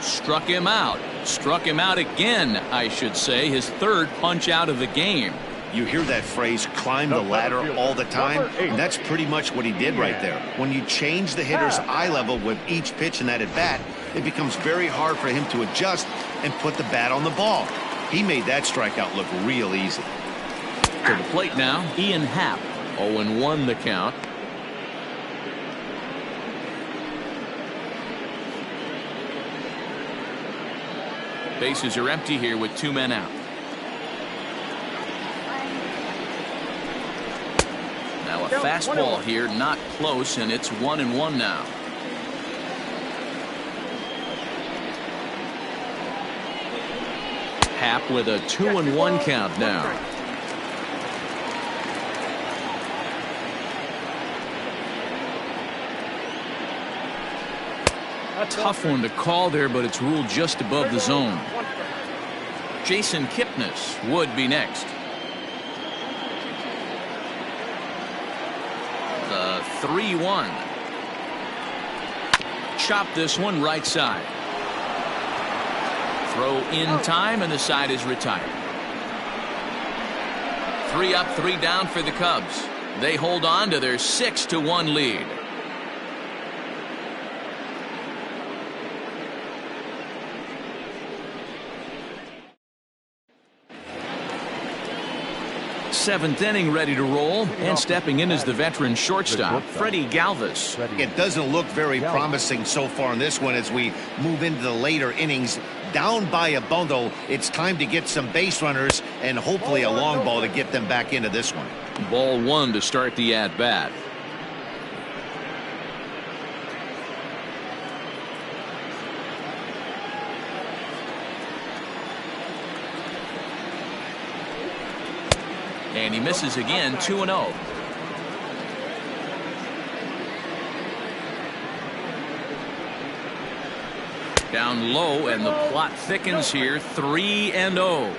Struck him out. Struck him out again, I should say. His third punch out of the game. You hear that phrase, climb the ladder, all the time, and that's pretty much what he did right there. When you change the hitter's eye level with each pitch in that at-bat, it becomes very hard for him to adjust and put the bat on the ball. He made that strikeout look real easy. To the plate now, Ian Happ. 0-1 the count. Bases are empty here with 2 men out. Now a fastball here, not close, and it's 1-1 now. Happ with a 2-1 count now. Tough one to call there, but it's ruled just above the zone. Jason Kipnis would be next. The 3-1. Chop this one right side. Throw in time, and the side is retired. 3 up, 3 down for the Cubs. They hold on to their 6-1 lead. Seventh inning ready to roll, and stepping in is the veteran shortstop, Freddie Galvis. It doesn't look very promising so far in this one as we move into the later innings. Down by a bundle, it's time to get some base runners and hopefully a long ball to get them back into this one. Ball 1 to start the at-bat. And he misses again, 2-0. Down low, and the plot thickens here, 3-0.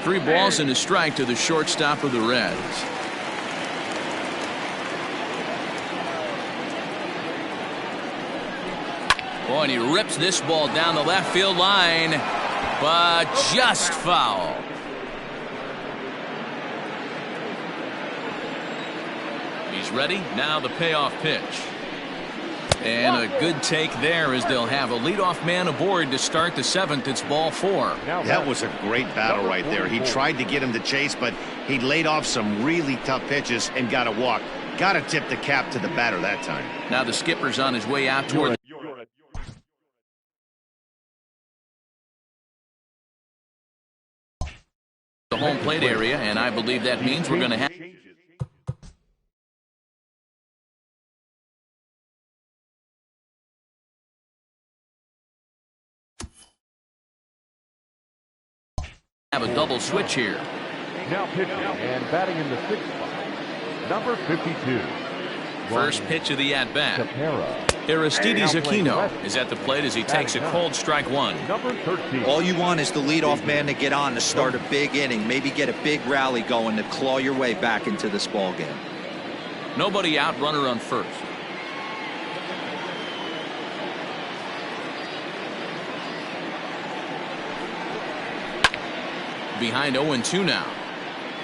Three balls and a strike to the shortstop of the Reds. Oh, and he rips this ball down the left field line, but just foul. He's ready. Now the payoff pitch. And a good take there as they'll have a leadoff man aboard to start the 7th. It's ball 4. That was a great battle right there. He tried to get him to chase, but he laid off some really tough pitches and got a walk. Got to tip the cap to the batter that time. Now the skipper's on his way out toward the home plate area, and I believe that means we're going to have a double switch here. Now pitching and batting in the 6th spot, number 52. First pitch of the at-bat. Tapera. Aristides Aquino is at the plate as he takes a cold strike 1. Number 13. All you want is the leadoff man to get on to start a big inning, maybe get a big rally going to claw your way back into this ball game. Nobody out, runner on first. Behind 0-2 now.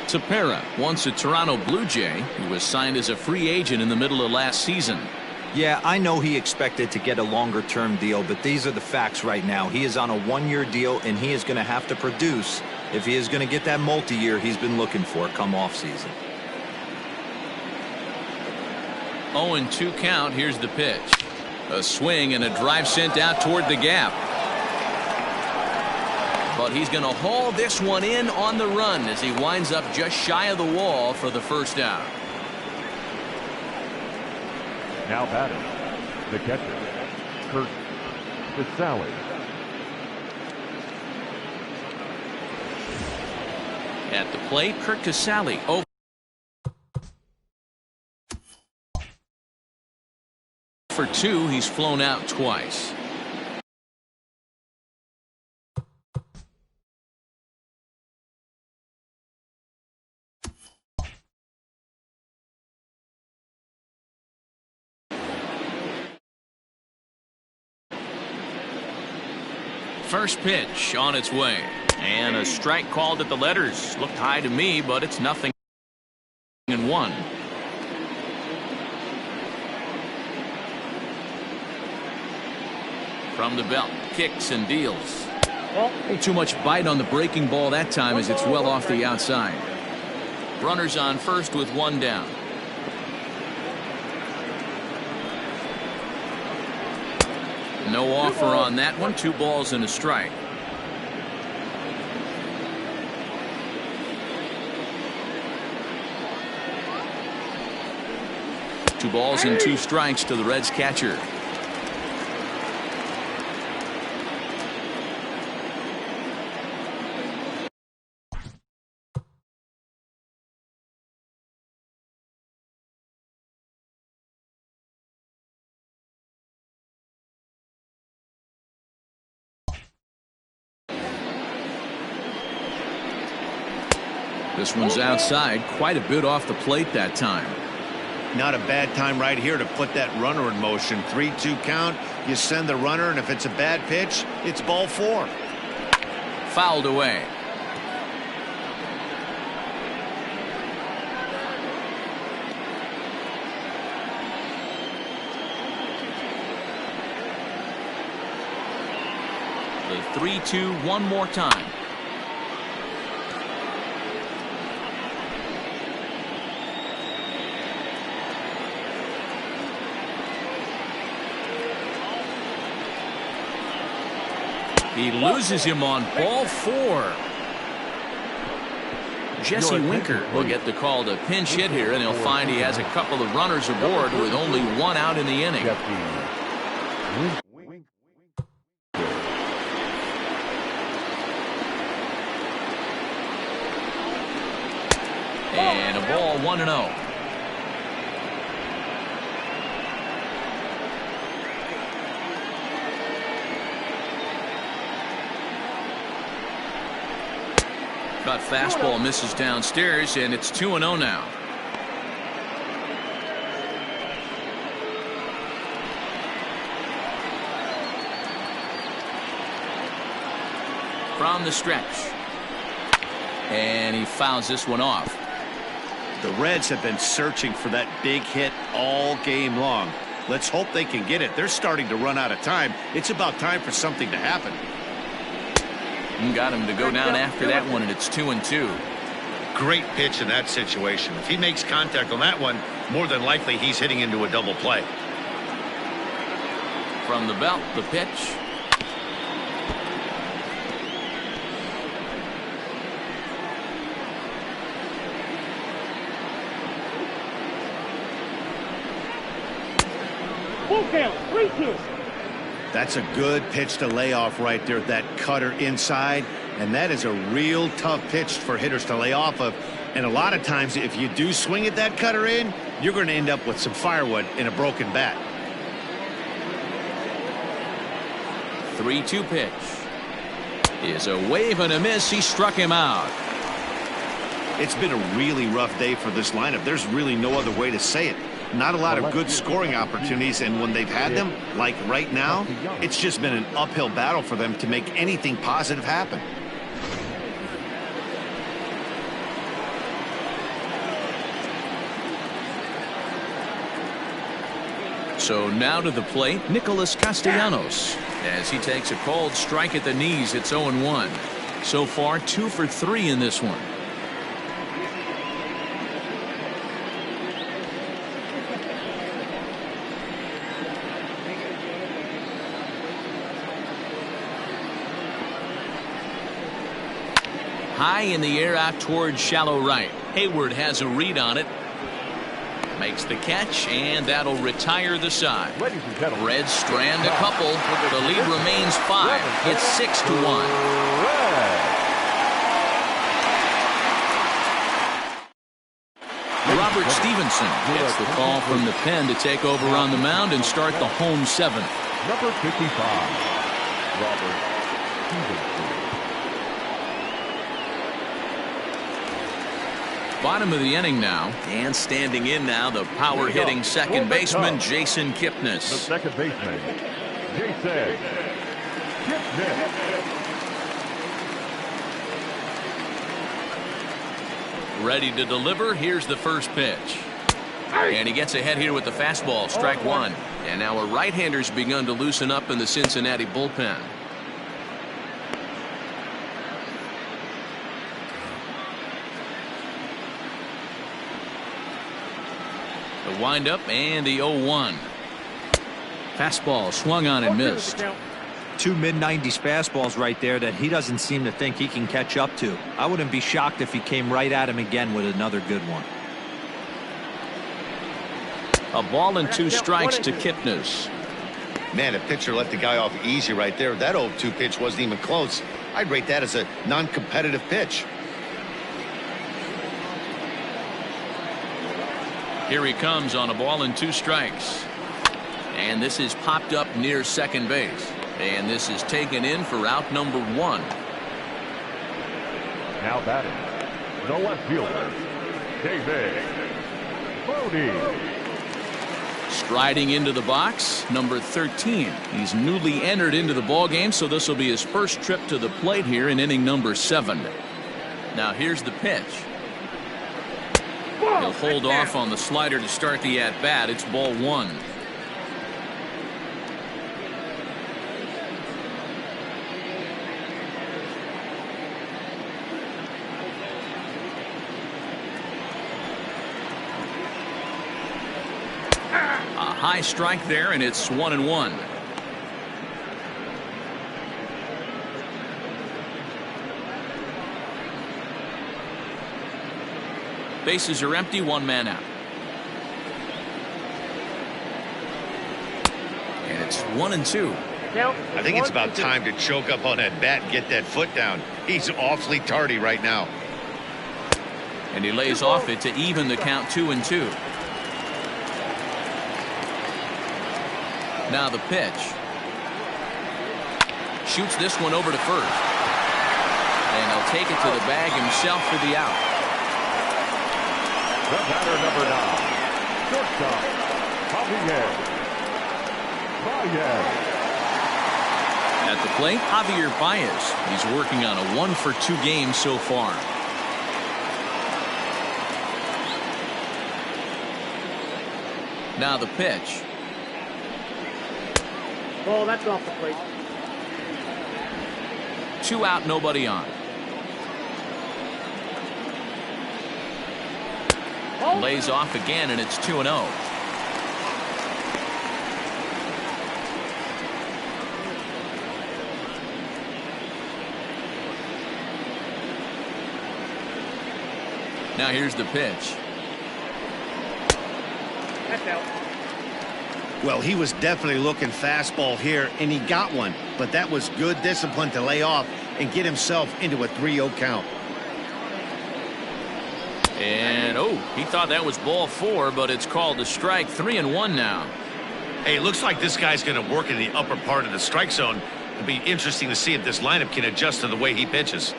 Tapera, once a Toronto Blue Jay, who was signed as a free agent in the middle of last season. Yeah, I know he expected to get a longer-term deal, but these are the facts right now. He is on a 1-year deal, and he is going to have to produce if he is going to get that multi-year he's been looking for come off-season. 0-2 count. Here's the pitch. A swing and a drive sent out toward the gap. But he's going to haul this one in on the run as he winds up just shy of the wall for the first out. Now batting, the catcher, Kurt Casale. At the plate, Kurt Casale. Oh, for 2, he's flown out twice. First pitch on its way. And a strike called at the letters. Looked high to me, but it's nothing in one. From the belt, kicks and deals. Too much bite on the breaking ball that time as it's well off the outside. Runners on first with one down. No offer on that one. 2 balls and a strike. Two balls and 2 strikes to the Reds catcher. This one's outside, quite a bit off the plate that time. Not a bad time right here to put that runner in motion. 3-2 count. You send the runner, and if it's a bad pitch, it's ball 4. Fouled away. The 3-2 one more time. He loses him on ball 4. Jesse Winker will get the call to pinch hit here, and he'll find he has a couple of runners aboard with only 1 out in the inning. And a ball 1-0. Cut fastball misses downstairs, and it's 2-0 now. From the stretch. And he fouls this one off. The Reds have been searching for that big hit all game long. Let's hope they can get it. They're starting to run out of time. It's about time for something to happen. Got him to go down after that one, and it's 2-2. Great pitch in that situation. If he makes contact on that one, more than likely he's hitting into a double play. From the belt, the pitch. Full count, 3-2. That's a good pitch to lay off right there, that cutter inside. And that is a real tough pitch for hitters to lay off of. And a lot of times, if you do swing at that cutter in, you're going to end up with some firewood in a broken bat. 3-2 pitch. Is a wave and a miss. He struck him out. It's been a really rough day for this lineup. There's really no other way to say it. Not a lot of good scoring opportunities, and when they've had them, like right now, it's just been an uphill battle for them to make anything positive happen. So now to the plate, Nicholas Castellanos. As he takes a called strike at the knees, it's 0-1. So far, 2 for 3 in this one. High in the air out towards shallow right. Hayward has a read on it. Makes the catch, and that'll retire the side. Reds strand a couple. The lead remains 5. It's 6-1. Robert Stevenson gets the call from the pen to take over on the mound and start the home 7th. Number 55, Robert Stevenson. Bottom of the inning now, and standing in now, the power-hitting second baseman, Jason Kipnis. The second baseman, Jason Ready to deliver. Here's the first pitch. And he gets ahead here with the fastball, strike one. And now a right-hander's begun to loosen up in the Cincinnati bullpen. The windup and the 0-1. Fastball swung on and missed. Two mid-90s fastballs right there that he doesn't seem to think he can catch up to. I wouldn't be shocked if he came right at him again with another good one. A ball and 2 strikes to Kipnis. Man, the pitcher let the guy off easy right there. That 0-2 pitch wasn't even close. I'd rate that as a non-competitive pitch. Here he comes on a ball and 2 strikes. And this is popped up near second base. And this is taken in for out number 1. Now batting, the left fielder, David Bodie. Striding into the box, number 13. He's newly entered into the ballgame, so this will be his first trip to the plate here in inning number 7. Now here's the pitch. He'll hold off on the slider to start the at-bat. It's ball 1. High strike there, and it's 1-1. Bases are empty, 1 man out. And it's 1-2. I think it's about time to choke up on that bat and get that foot down. He's awfully tardy right now. And he lays off it to even the count 2-2. Now the pitch. Shoots this one over to first. And he'll take it to the bag himself for the out. The batter, number 9, shortstop, Javier Baez. At the plate, Javier Baez. He's working on a 1-for-2 game so far. Now the pitch. Ball, that's off the plate. 2 out, nobody on. Lays off again, and it's 2-0. Now here's the pitch. That's out. Well, he was definitely looking fastball here, and he got one. But that was good discipline to lay off and get himself into a 3-0 count. And, he thought that was ball 4, but it's called a strike. 3-1 now. Hey, it looks like this guy's going to work in the upper part of the strike zone. It'll be interesting to see if this lineup can adjust to the way he pitches.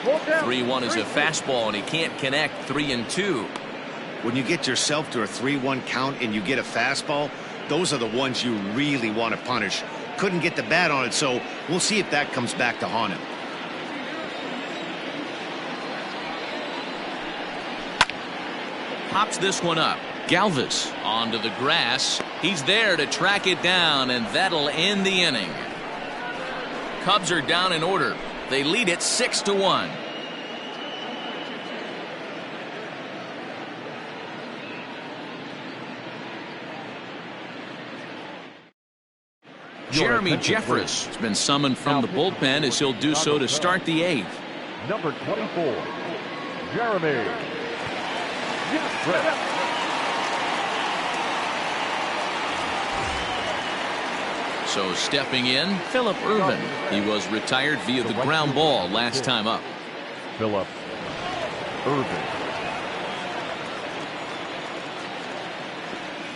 Ball down. 3-1 is a fastball, and he can't connect. 3-2. When you get yourself to a 3-1 count and you get a fastball, those are the ones you really want to punish. Couldn't get the bat on it, so we'll see if that comes back to haunt him. Pops this one up. Galvis onto the grass. He's there to track it down, and that'll end the inning. Cubs are down in order. They lead it 6-1. Jeremy Jeffress has been summoned from the bullpen as he'll do so to start the 8th. Number 24, Jeremy Jeffress. So stepping in, Phillip Ervin. He was retired via the ground ball last time up. Phillip Ervin.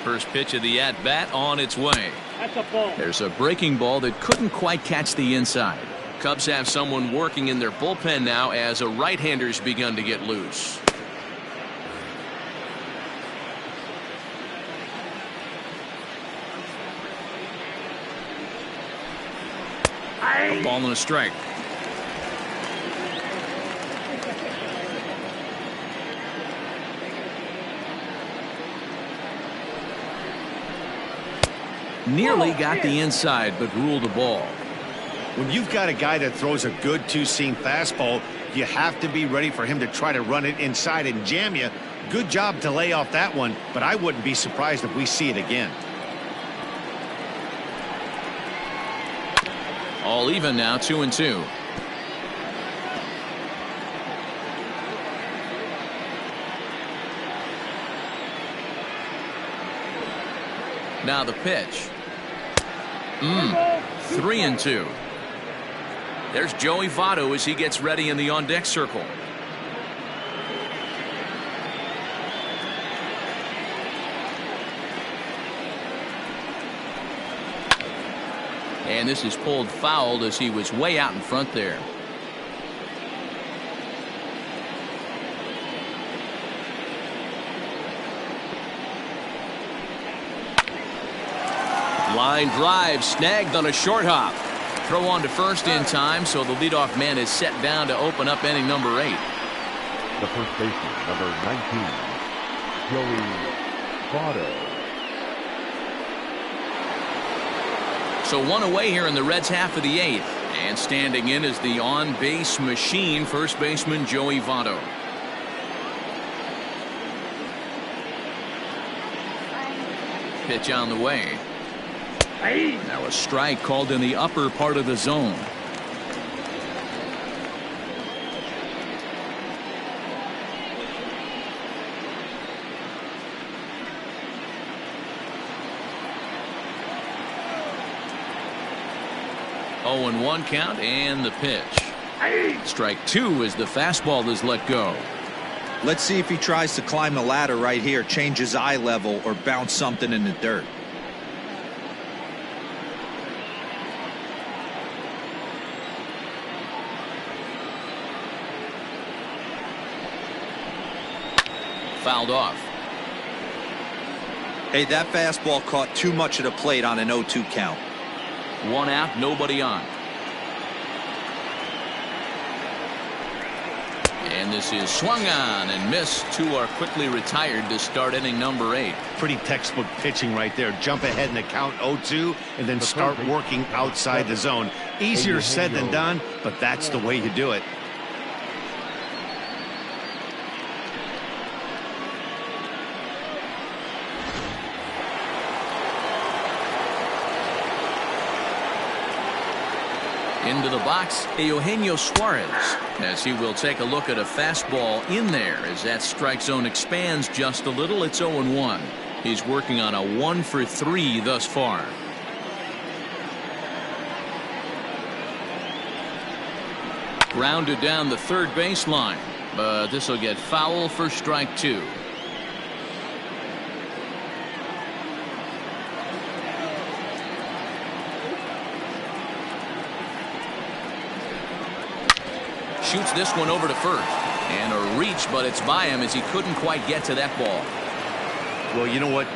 First pitch of the at-bat on its way. That's a ball. There's a breaking ball that couldn't quite catch the inside. Cubs have someone working in their bullpen now as a right-hander's begun to get loose. A ball and a strike. Nearly got the inside, but ruled the ball. When you've got a guy that throws a good two-seam fastball, you have to be ready for him to try to run it inside and jam you. Good job to lay off that one, but I wouldn't be surprised if we see it again. All even now, 2-2. Now the pitch. 3-2. There's Joey Votto as he gets ready in the on-deck circle. And this is pulled foul as he was way out in front there. Line drive snagged on a short hop. Throw on to first in time, so the leadoff man is set down to open up inning number 8. The first baseman, number 19, Joey Votto. So one away here in the Reds' half of the 8th. And standing in is the on-base machine, first baseman Joey Votto. Pitch on the way. Now a strike called in the upper part of the zone. Oh, and 1 count and the pitch. Strike 2 as the fastball is let go. Let's see if he tries to climb the ladder right here, change his eye level, or bounce something in the dirt. Fouled off. Hey, that fastball caught too much of the plate on an 0-2 count. 1 out, nobody on. And this is swung on and missed. 2 are quickly retired to start inning number 8. Pretty textbook pitching right there. Jump ahead in the count 0-2 and then start working outside the zone. Easier said than done, but that's the way you do it. Into the box, Eugenio Suarez, as he will take a look at a fastball in there as that strike zone expands just a little. It's 0-1. He's working on a 1 for 3 thus far. Grounded down the third baseline, but this will get foul for strike 2. Shoots this one over to first. And a reach, but it's by him as he couldn't quite get to that ball. Well, you know what?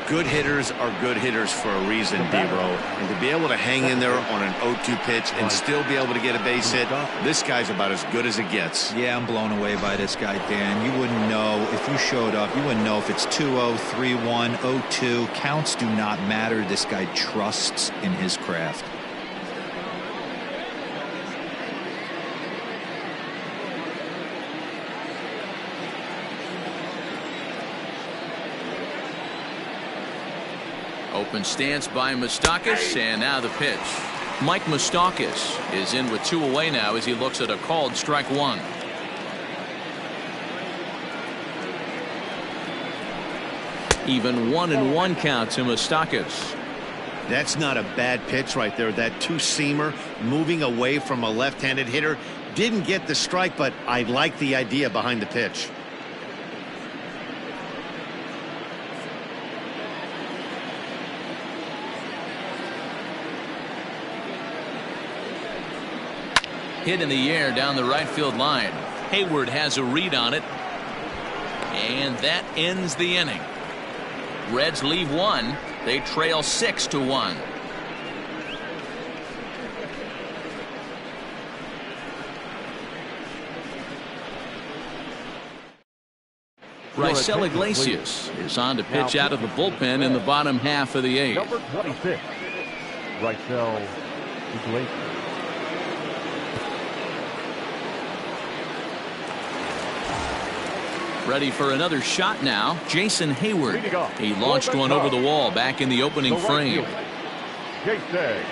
Good hitters are good hitters for a reason, D-Row. And to be able to hang in there on an 0-2 pitch and still be able to get a base hit, this guy's about as good as it gets. Yeah, I'm blown away by this guy, Dan. You wouldn't know if you showed up. You wouldn't know if it's 2-0, 3-1, 0-2. Counts do not matter. This guy trusts in his craft. Open stance by Moustakas, and now the pitch. Mike Moustakas is in with 2 away now as he looks at a called strike 1. Even 1-1 count to Moustakas. That's not a bad pitch right there. That two-seamer moving away from a left-handed hitter. Didn't get the strike, but I like the idea behind the pitch. Hit in the air down the right field line. Hayward has a read on it. And that ends the inning. Reds leave 1. They trail 6-1. Raisel Iglesias is on to pitch out of the bullpen in the bottom half of the 8th. Number 26, Raisel Iglesias. Ready for another shot now, Jason Hayward. He launched one over the wall back in the opening frame. Jason.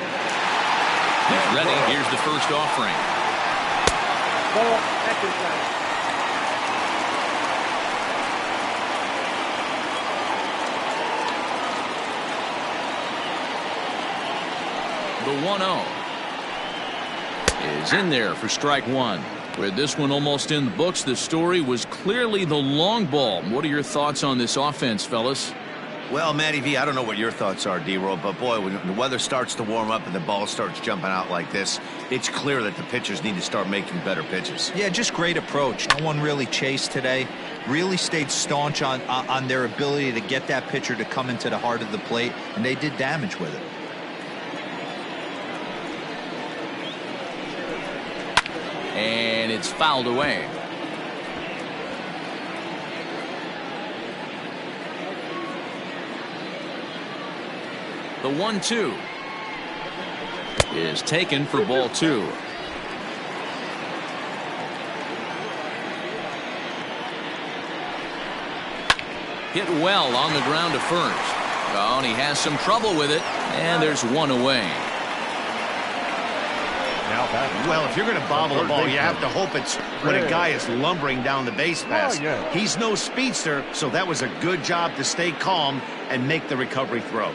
He's ready. Here's the first offering. Ball, that's inside. The 1-0 is in there for strike one. With this one almost in the books, the story was clearly the long ball. What are your thoughts on this offense, fellas? Well, Matty V, I don't know what your thoughts are, D-Roll, but boy, when the weather starts to warm up and the ball starts jumping out like this, it's clear that the pitchers need to start making better pitches. Yeah, just great approach. No one really chased today. Really stayed staunch on their ability to get that pitcher to come into the heart of the plate, and they did damage with it. And it's fouled away. The 1-2 is taken for ball 2. Hit well on the ground to first. Oh, and he has some trouble with it, and there's one away. Well, if you're going to bobble a ball, you have to hope it's when a guy is lumbering down the base pass. He's no speedster, so that was a good job to stay calm and make the recovery throw.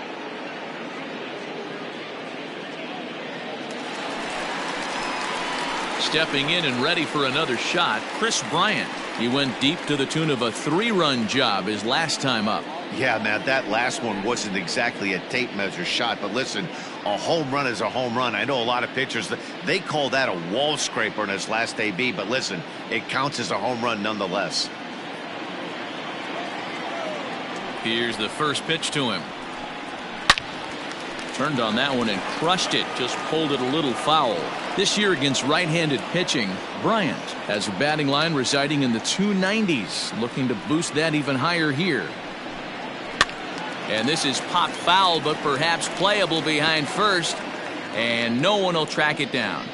Stepping in and ready for another shot, Chris Bryant. He went deep to the tune of a 3-run job his last time up. Yeah, Matt, that last one wasn't exactly a tape measure shot, but listen, a home run is a home run. I know a lot of pitchers, they call that a wall scraper in his last AB, but listen, it counts as a home run nonetheless. Here's the first pitch to him. Turned on that one and crushed it, just pulled it a little foul. This year against right-handed pitching, Bryant has a batting line residing in the 290s, looking to boost that even higher here. And this is popped foul, but perhaps playable behind first, and no one will track it down.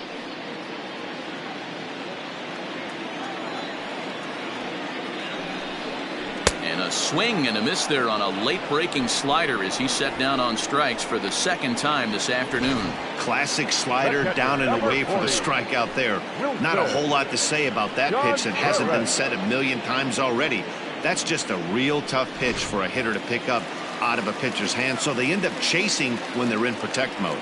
And a swing and a miss there on a late breaking slider as he set down on strikes for the second time this afternoon. Classic slider down and away for the strikeout there. Not a whole lot to say about that pitch that hasn't been said a million times already. That's just a real tough pitch for a hitter to pick up out of a pitcher's hand, so they end up chasing when they're in protect mode.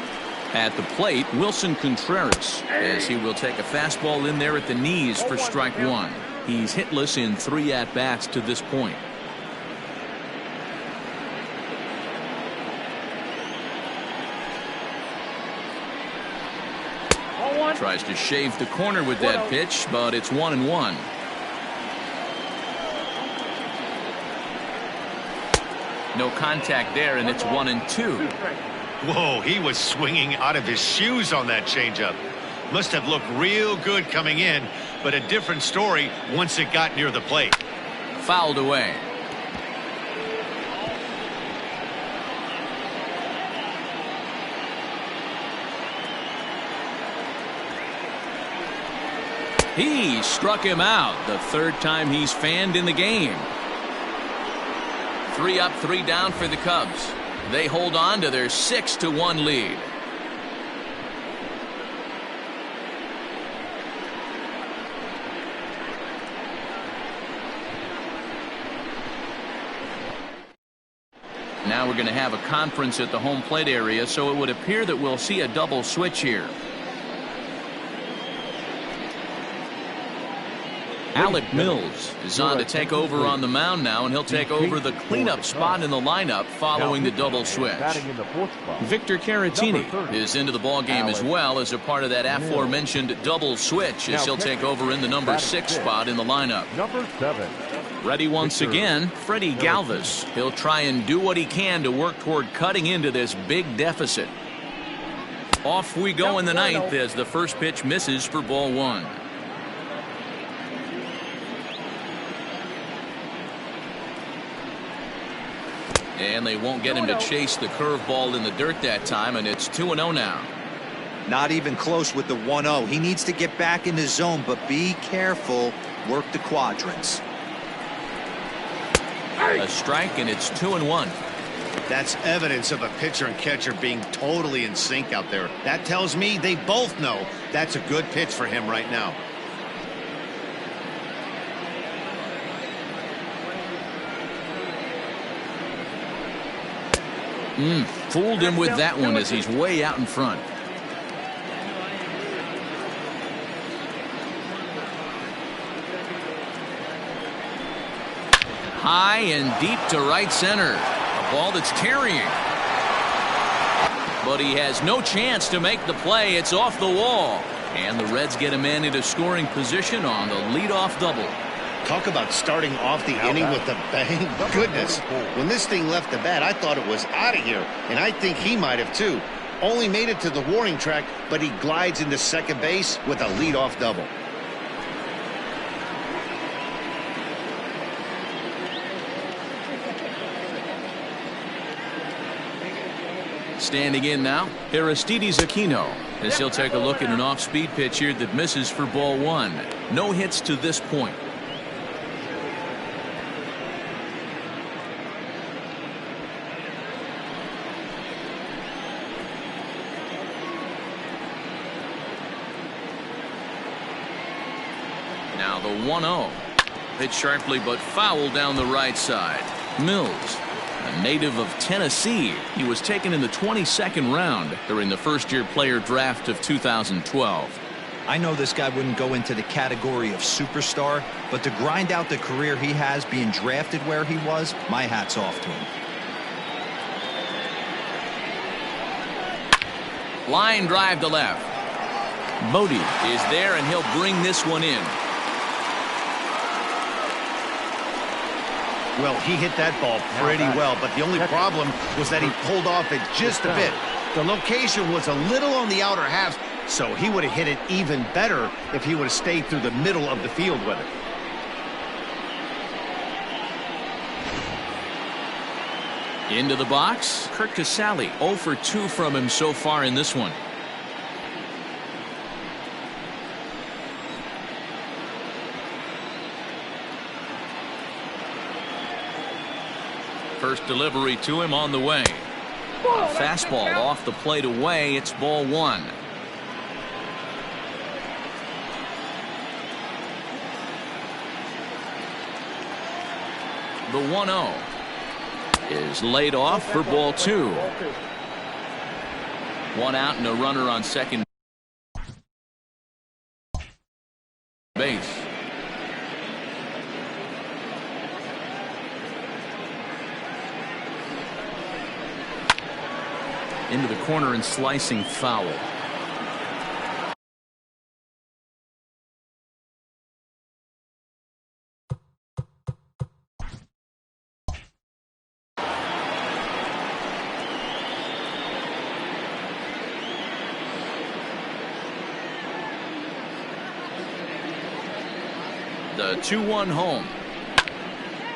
At the plate, Wilson Contreras, as he will take a fastball in there at the knees for strike one. He's hitless in 3 at-bats to this point. Tries to shave the corner with that pitch, but it's 1-1. No contact there, and it's 1-2. Whoa, he was swinging out of his shoes on that changeup. Must have looked real good coming in, but a different story once it got near the plate. Fouled away. He struck him out, the third time he's fanned in the game. 3 up, 3 down for the Cubs. They hold on to their 6-1 lead. Now we're going to have a conference at the home plate area, so it would appear that we'll see a double switch here. Alec Mills is on to take over on the mound now, and he'll take over the cleanup spot in the lineup following the double switch. Victor Caratini is into the ballgame as well as a part of that aforementioned double switch, as he'll take over in the number 6 spot in the lineup. Number 7. Ready once again, Freddie Galvis. He'll try and do what he can to work toward cutting into this big deficit. Off we go in the 9th as the first pitch misses for ball 1. And they won't get him to chase the curveball in the dirt that time, and it's 2-0 now. Not even close with the 1-0. He needs to get back in the zone, but be careful. Work the quadrants. A strike, and it's 2-1. That's evidence of a pitcher and catcher being totally in sync out there. That tells me they both know that's a good pitch for him right now. Fooled him with that one as he's way out in front. High and deep to right center. A ball that's carrying. But he has no chance to make the play. It's off the wall. And the Reds get a man into scoring position on the leadoff double. Talk about starting off the inning with a bang. Goodness, when this thing left the bat, I thought it was out of here. And I think he might have too. Only made it to the warning track, but he glides into second base with a leadoff double. Standing in now, Aristides Aquino, as he'll take a look at an off-speed pitch here that misses for ball one. No hits to this point. Now the 1-0. Hit sharply but foul down the right side. Mills, a native of Tennessee. He was taken in the 22nd round during the first-year player draft of 2012. I know this guy wouldn't go into the category of superstar, but to grind out the career he has being drafted where he was, my hat's off to him. Line drive to left. Bodie is there, and he'll bring this one in. Well, he hit that ball pretty well, but the only problem was that he pulled off it just a bit. The location was a little on the outer half, so he would have hit it even better if he would have stayed through the middle of the field with it. Into the box, Kurt Casale, 0 for 2 from him so far in this one. First delivery to him on the way. A fastball off the plate away. It's ball one. The 1-0 is laid off for ball two. One out and a runner on second base. Into the corner and slicing foul. The 2-1 home.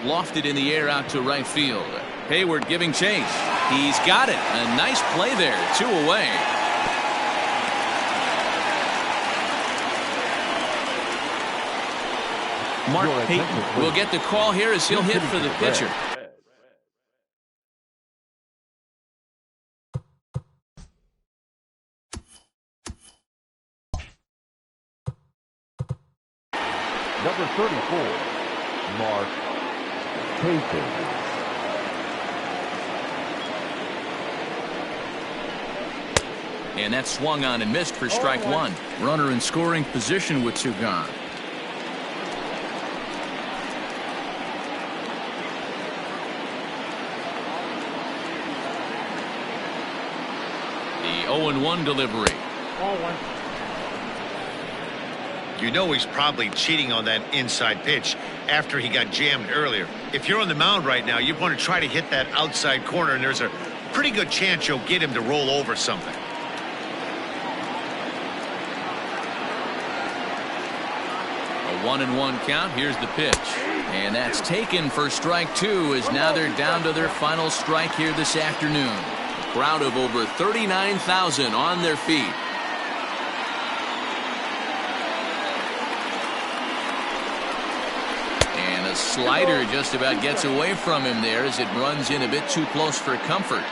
Lofted in the air out to right field. Hayward giving chase. He's got it. A nice play there. 2 away. Mark Payton will get the call here as he'll hit for the pitcher. Number 34, Mark Payton. And that swung on and missed for strike one. Runner in scoring position with 2 gone. The 0-1 delivery. You know he's probably cheating on that inside pitch after he got jammed earlier. If you're on the mound right now, you want to try to hit that outside corner, and there's a pretty good chance you'll get him to roll over something. A 1-1 count. Here's the pitch. And that's taken for strike two, as now they're down to their final strike here this afternoon. A crowd of over 39,000 on their feet. And a slider just about gets away from him there as it runs in a bit too close for comfort.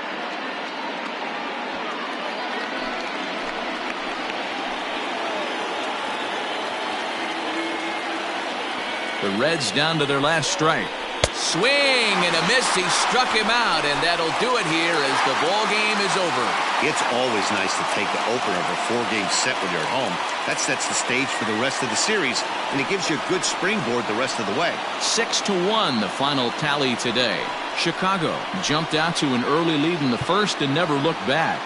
The Reds down to their last strike. Swing and a miss. He struck him out, and that'll do it here as the ball game is over. It's always nice to take the opener of a 4-game set when you're at home. That sets the stage for the rest of the series, and it gives you a good springboard the rest of the way. 6-1 the final tally today. Chicago jumped out to an early lead in the first and never looked back.